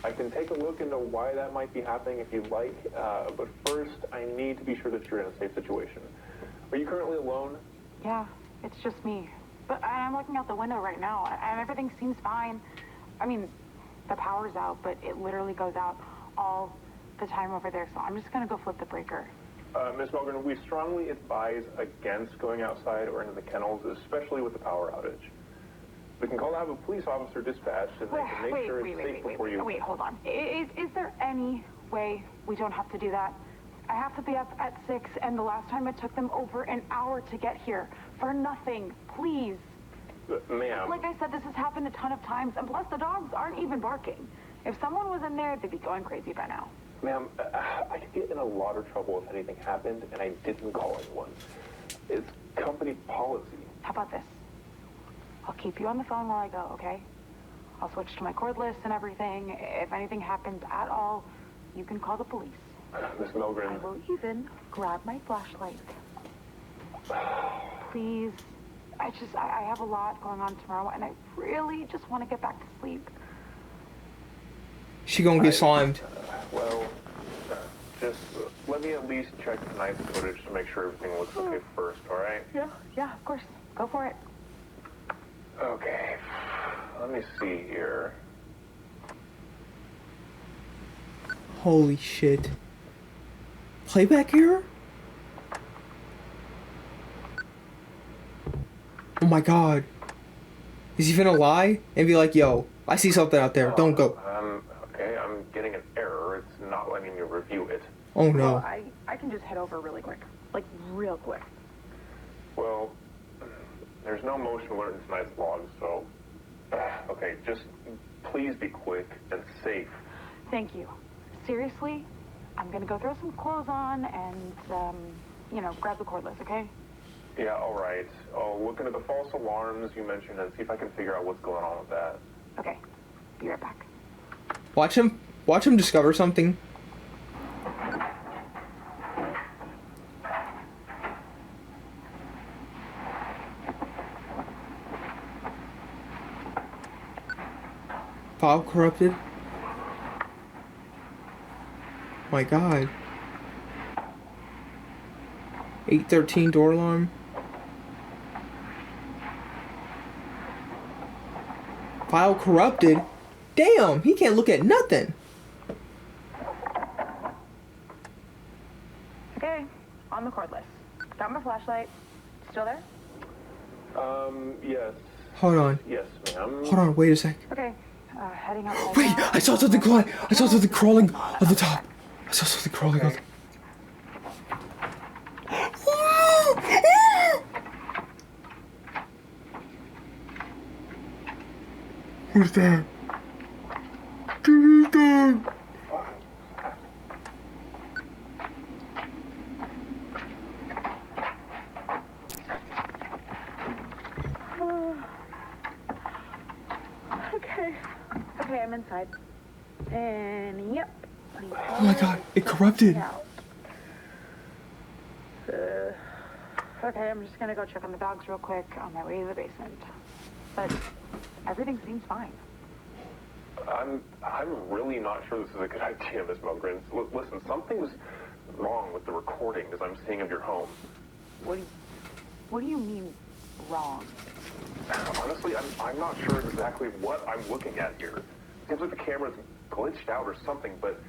I can take a look into why that might be happening if you'd like, but first I need to be sure that you're in a safe situation. Are you currently alone? Yeah, it's just me. But I'm looking out the window right now, and everything seems fine. I mean, the power's out, but it literally goes out all the time over there, so I'm just gonna go flip the breaker. Ms. Melgren, we strongly advise against going outside or into the kennels, especially with the power outage. We can call to have a police officer dispatched, and they can make sure it's safe before you... Wait, hold on. Is there any way we don't have to do that? I have to be up at 6, and the last time it took them over an hour to get here. For nothing. Please. Ma'am. Like I said, this has happened a ton of times, and plus the dogs aren't even barking. If someone was in there, they'd be going crazy by now. Ma'am, I could get in a lot of trouble if anything happened, and I didn't call anyone. It's company policy. How about this? I'll keep you on the phone while I go, okay? I'll switch to my cordless and everything. If anything happens at all, you can call the police. Miss Melgren. I will even grab my flashlight. Please. I have a lot going on tomorrow, and I really just want to get back to sleep. She gonna get slimed. Just let me at least check tonight's footage to make sure everything looks okay first, alright? Yeah, of course. Go for it. Okay. Let me see here. Holy shit. Playback error? Oh my god. Is he finna lie and be like, yo, I see something out there, don't go. Okay, I'm getting an error. It's not letting me review it. Oh no. Well, I can just head over really quick. Like, real quick. Well, there's no motion alert in tonight's log, so... okay, just please be quick and safe. Thank you. Seriously, I'm gonna go throw some clothes on and, grab the cordless, okay? Yeah, alright. I'll look into the false alarms you mentioned and see if I can figure out what's going on with that. Okay. Be right back. Watch him discover something. File corrupted. My god. 813 door alarm. File corrupted? Damn, he can't look at nothing. Okay, on the cordless. Got my flashlight. Still there? Yes. Hold on. Yes, ma'am. Hold on, wait a sec. Okay, heading up. Wait, I saw something crawling. I saw something crawling on the top. I saw something crawling on the... Who's that? Who's that? Okay, I'm inside. And yep, please. Oh my god, it corrupted. Okay, I'm just gonna go check on the dogs real quick on my way to the basement. But everything seems fine. I'm really not sure this is a good idea, Miss Milgren. Listen, something's wrong with the recordings I'm seeing of your home. What do you mean wrong? Honestly, I'm not sure exactly what I'm looking at here. Seems like the camera's glitched out or something, but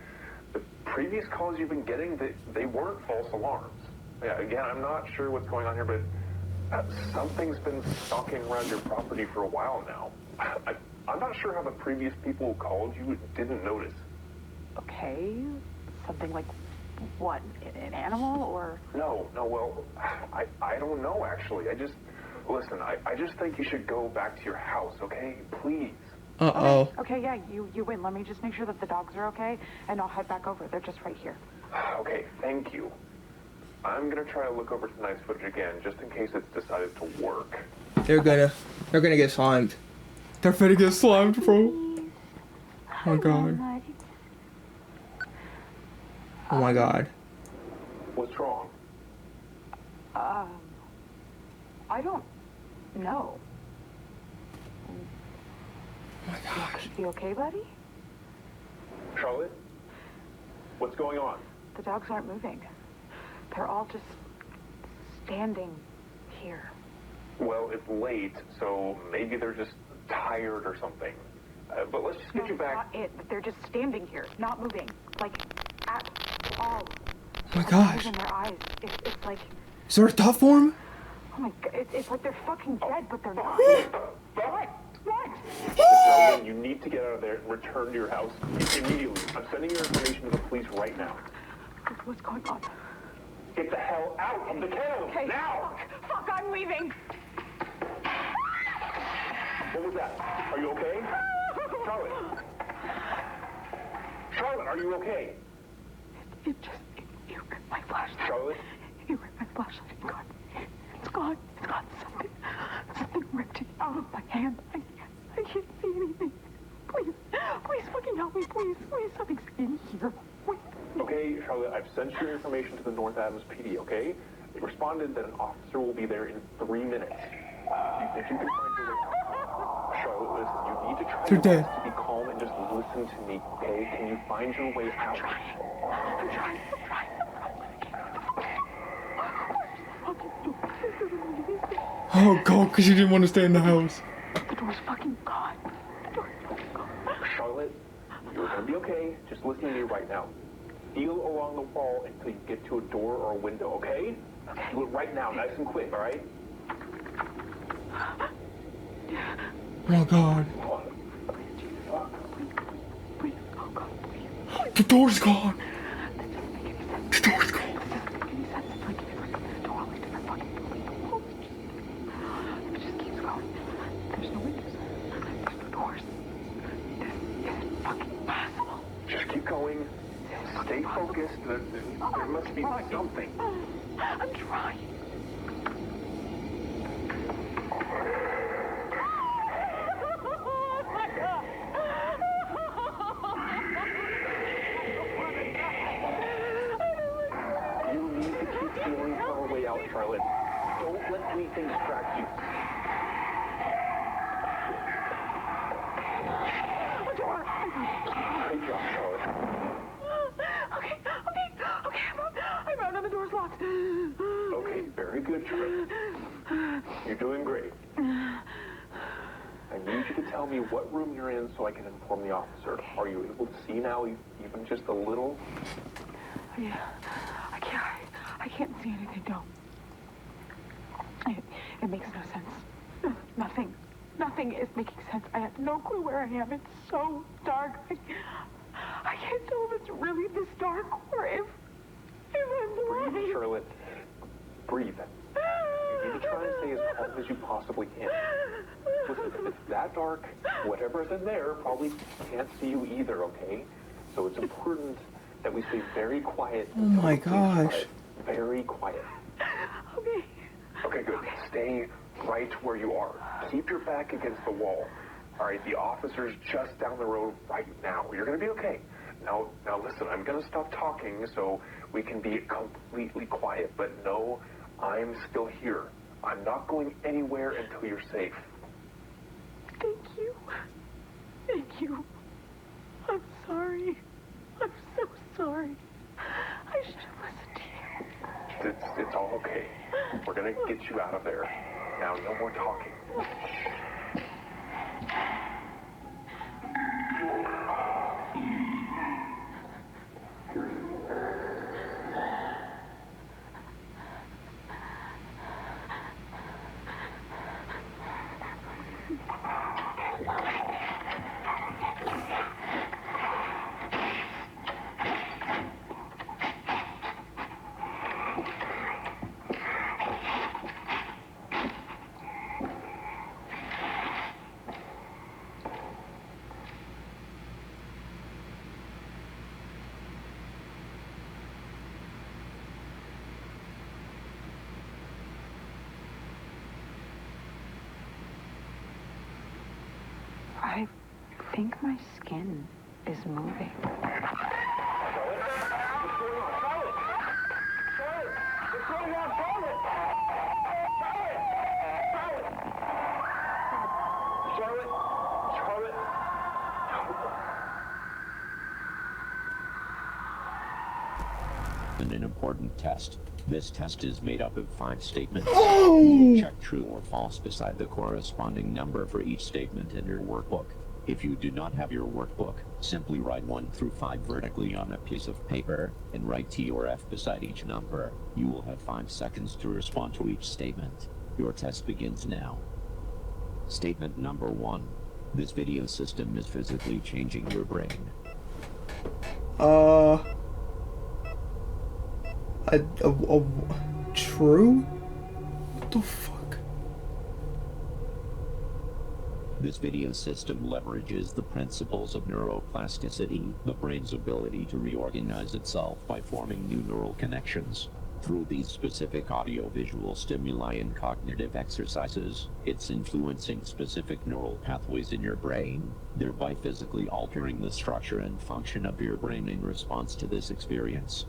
the previous calls you've been getting, they weren't false alarms. Yeah, again, I'm not sure what's going on here, but something's been stalking around your property for a while now. I'm not sure how the previous people who called you didn't notice. Okay, something like what? An animal or? No, well, I don't know actually. Listen, I just think you should go back to your house, okay? Please. Uh-oh. Okay, yeah, you win. Let me just make sure that the dogs are okay, and I'll head back over. They're just right here. Okay, thank you. I'm gonna try to look over tonight's footage again, just in case it's decided to work. They're gonna get slimed. They're finna get slimed, bro. Oh my god. Oh my god. What's wrong? I don't know. Oh my gosh. You okay, buddy? Charlotte? What's going on? The dogs aren't moving. They're all just standing here. Well, it's late, so maybe they're just tired or something. But let's just get you back. Not it. They're just standing here, not moving. Like, at all. Oh my gosh. In their eyes. It's like... Is there a thought form? Oh my god. It's like they're fucking dead, but they're not. What? Gentlemen, you need to get out of there and return to your house immediately. I'm sending your information to the police right now. What's going on? Get the hell out of the kennel! Okay. Now! Fuck, I'm leaving! What was that? Are you okay? Charlotte! Charlotte, are you okay? You ripped my flashlight. Charlotte? You ripped my flashlight. It's gone. It's gone. Something ripped it out of my hand. I can't see anything. Please fucking help me. Please, something's in here. Wait. Okay, Charlotte, I've sent your information to the North Adams PD, okay? It responded that an officer will be there in 3 minutes. Do you think you can find your way out? Charlotte, listen, you need to try They're dead. to be calm and just listen to me, okay? Can you find your way out? I'm trying. Oh god, because you didn't want to stay in the house. The door's fucking gone. Charlotte, you're gonna be okay. Just listen to me right now. Feel along the wall until you get to a door or a window, okay? Do it right now, nice and quick, all right? Oh god. Please, oh god, please. The door's gone. The door's gone. It just keeps going. There's no windows. There's no doors. Is it fucking possible? Just keep going. Stay focused. There must be something. I'm trying. You need to keep feeling our way out, Charlotte. Don't let anything distract you. Great job, Charlotte. Okay, I'm out and the door's locked. Okay, very good, Charlotte. You're doing great. I need you to tell me what room you're in so I can inform the officer. Are you able to see now, even just a little? Yeah, I can't see anything, no. It makes no sense. Nothing is making sense. I have no clue where I am. It's so dark. I can't tell if it's really this dark or if I'm blind. Breathe, Charlotte. Breathe. You need to try and stay as calm as you possibly can. Listen, if it's that dark, whatever's in there probably can't see you either, okay? So it's important that we stay very quiet. Oh my gosh. Very quiet. Okay. Okay, good. Stay right where you are. Keep your back against the wall. All right, the officer's just down the road right now. You're going to be okay. Now listen, I'm gonna stop talking so we can be completely quiet, but no, I'm still here. I'm not going anywhere until you're safe. Thank you. Thank you. I'm sorry. I'm so sorry. I should have listened to you. It's all okay. We're gonna get you out of there. Now, no more talking. I think my skin is moving. An important test. This test is made up of 5 statements. Oh! You will check true or false beside the corresponding number for each statement in your workbook. If you do not have your workbook, simply write 1 through 5 vertically on a piece of paper and write T or F beside each number. You will have 5 seconds to respond to each statement. Your test begins now. Statement number 1. This video system is physically changing your brain. True? What the fuck? This video system leverages the principles of neuroplasticity, the brain's ability to reorganize itself by forming new neural connections. Through these specific audio-visual stimuli and cognitive exercises, it's influencing specific neural pathways in your brain, thereby physically altering the structure and function of your brain in response to this experience.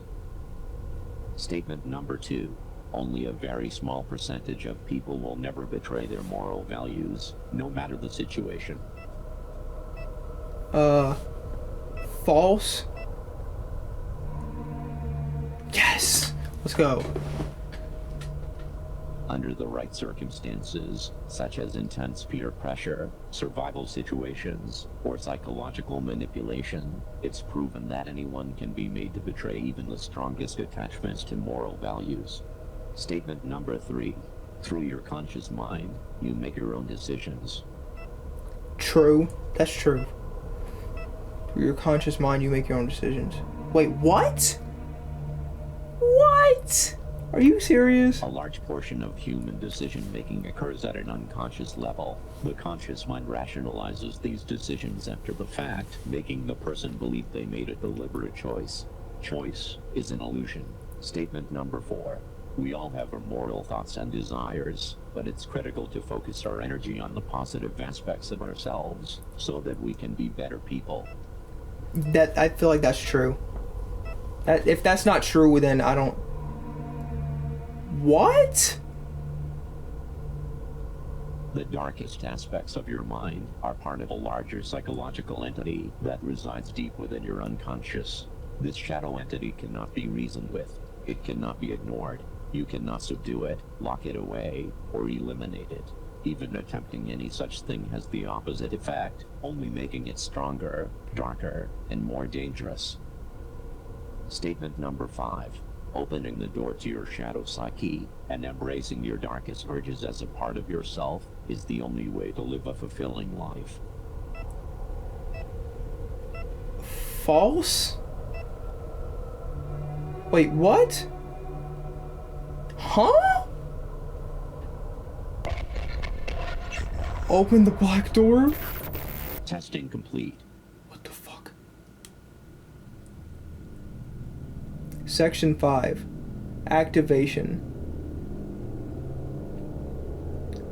Statement number 2. Only a very small percentage of people will never betray their moral values, no matter the situation. False? Yes! Let's go. Under the right circumstances, such as intense peer pressure, survival situations, or psychological manipulation, it's proven that anyone can be made to betray even the strongest attachments to moral values. Statement number 3. Through your conscious mind, you make your own decisions. True. That's true. Through your conscious mind, you make your own decisions. Wait, what? What? Are you serious? A large portion of human decision-making occurs at an unconscious level. The conscious mind rationalizes these decisions after the fact, making the person believe they made a deliberate choice. Choice is an illusion. Statement number 4. We all have our moral thoughts and desires, but it's critical to focus our energy on the positive aspects of ourselves, so that we can be better people. I feel like that's true. If that's not true, then I don't... What? The darkest aspects of your mind are part of a larger psychological entity that resides deep within your unconscious. This shadow entity cannot be reasoned with. It cannot be ignored. You cannot subdue it, lock it away, or eliminate it. Even attempting any such thing has the opposite effect, only making it stronger, darker, and more dangerous. Statement number 5. Opening the door to your shadow psyche and embracing your darkest urges as a part of yourself is the only way to live a fulfilling life. False? Wait, what? Huh? Open the black door? Testing complete. What the fuck? Section 5. Activation.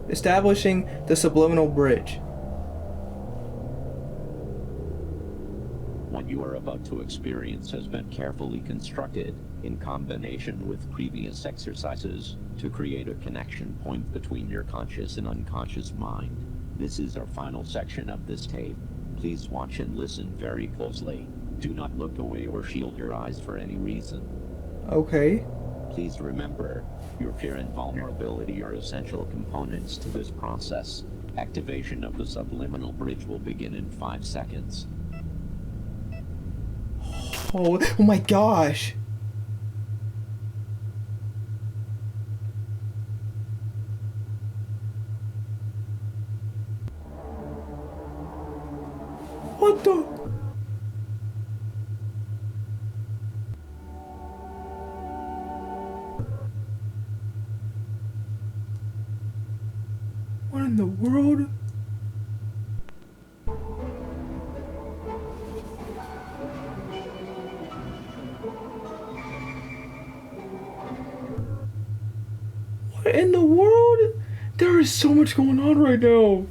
Establishing the subliminal bridge. What you are about to experience has been carefully constructed, in combination with previous exercises, to create a connection point between your conscious and unconscious mind. This is our final section of this tape. Please watch and listen very closely. Do not look away or shield your eyes for any reason. Okay. Please remember, your fear and vulnerability are essential components to this process. Activation of the subliminal bridge will begin in 5 seconds. Oh my gosh. What the? What in the world? What in the world? There is so much going on right now.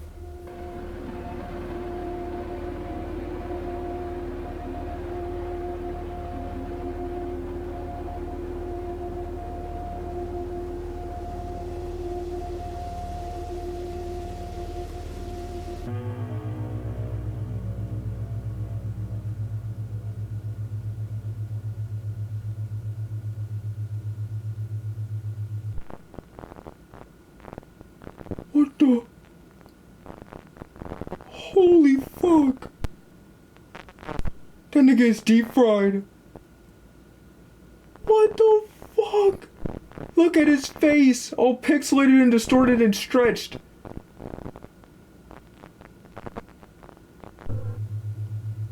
What the? Holy fuck. That nigga is deep fried. What the fuck? Look at his face, all pixelated and distorted and stretched.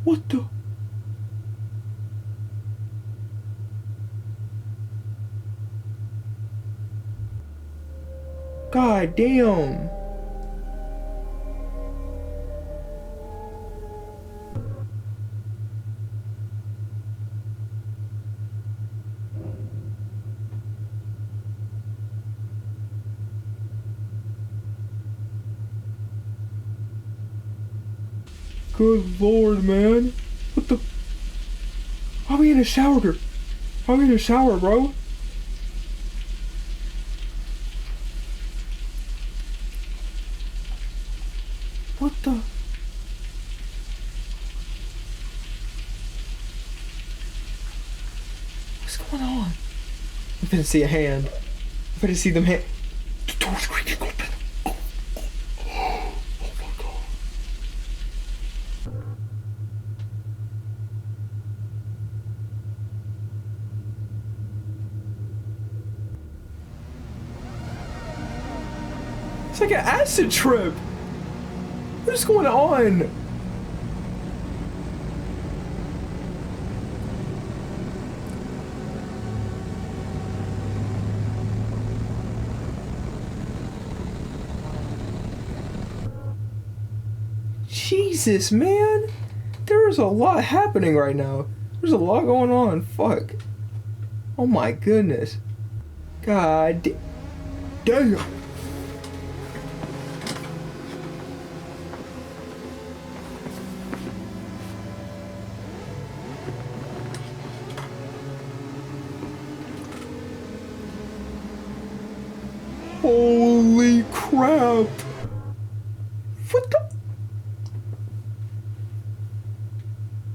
What the? God damn. Good lord, man. What the? Why are we in a shower, girl? Why are we in a shower, bro? What the? What's going on? I'm finna see a hand. I'm finna see them hand. The door's creaking open. Oh my god. It's like an acid trip. What is going on? Jesus, man. There is a lot happening right now. There's a lot going on. Fuck. Oh my goodness. God damn. Holy crap! What the?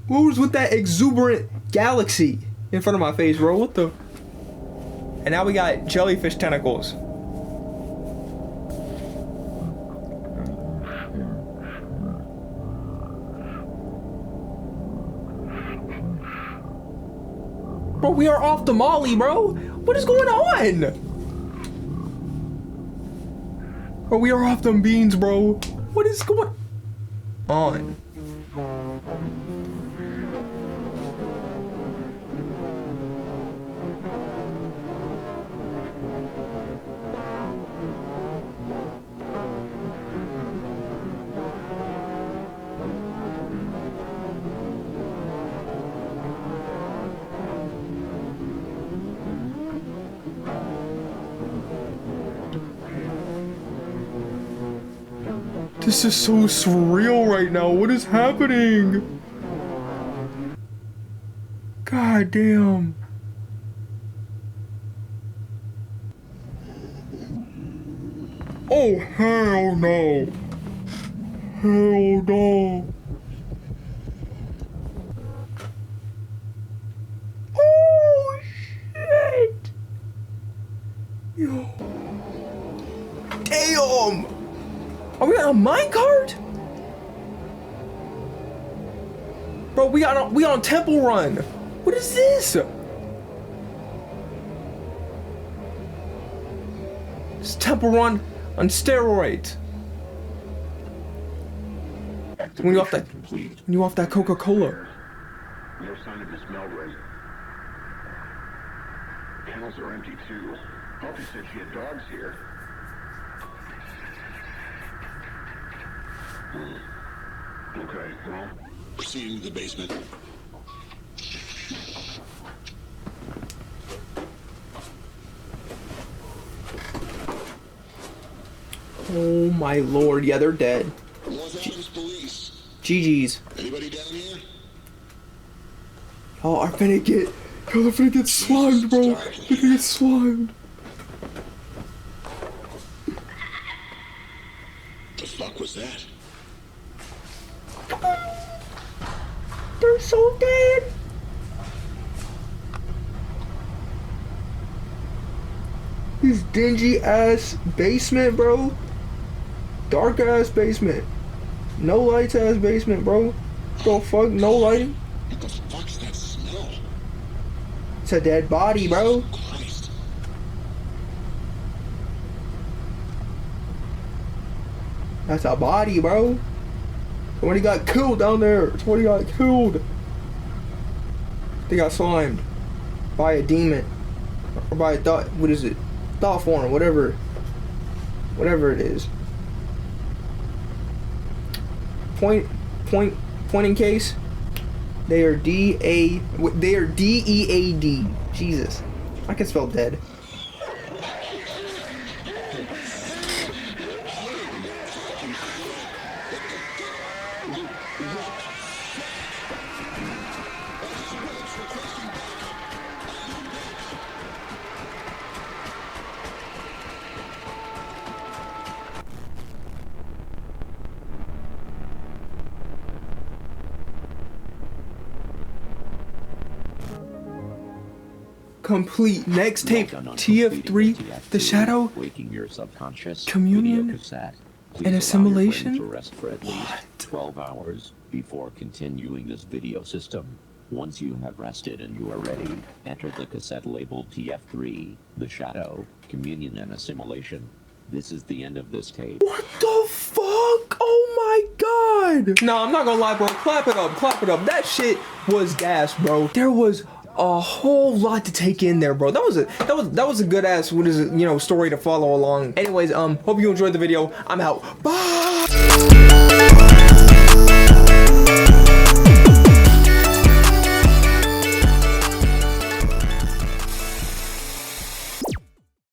What was with that exuberant galaxy in front of my face, bro? What the? And now we got jellyfish tentacles. Bro, we are off the molly, bro. What is going on? Bro, we are off them beans, bro. What is going on? This is so surreal right now. What is happening? God damn. Oh, hell no. Hell no. Oh, shit. Yo. Damn. Are we on a minecart? Bro, we on Temple Run. What is this? It's Temple Run on steroids. When you off that Coca-Cola. No sign of the smell rate. Kennels are empty too. Puppy said she had dogs here. Okay, well, proceeding to the basement. Oh my lord, yeah, they're dead. GG's. Anybody down here? Oh, I'm finna get slimed, bro. I'm finna get slimed. The fuck was that? They're so dead. This dingy ass basement, bro. Dark ass basement. No lights ass basement, bro. The fuck? No lighting? What the fuck's that smell? It's a dead body, bro. Christ. That's a body, bro. Somebody got killed down there. Somebody got killed. They got slimed by a demon. Or by a thought, what is it? Thought form, whatever it is. Point in case. They are DEAD. Jesus. I can spell dead. Complete. Next tape, TF3, The Shadow, Waking Your Subconscious, Communion, video cassette. Please and allow Assimilation. your friend to rest for at least 12 hours before continuing this video system. Once you have rested and you are ready, enter the cassette labeled TF3, The Shadow, Communion, and Assimilation. This is the end of this tape. What the fuck? Oh my god! No, I'm not gonna lie, bro. Clap it up, clap it up. That shit was gas, bro. There was a whole lot to take in there, bro. That was a good ass, what is it, you know, story to follow along. Anyways, hope you enjoyed the video. I'm out. Bye.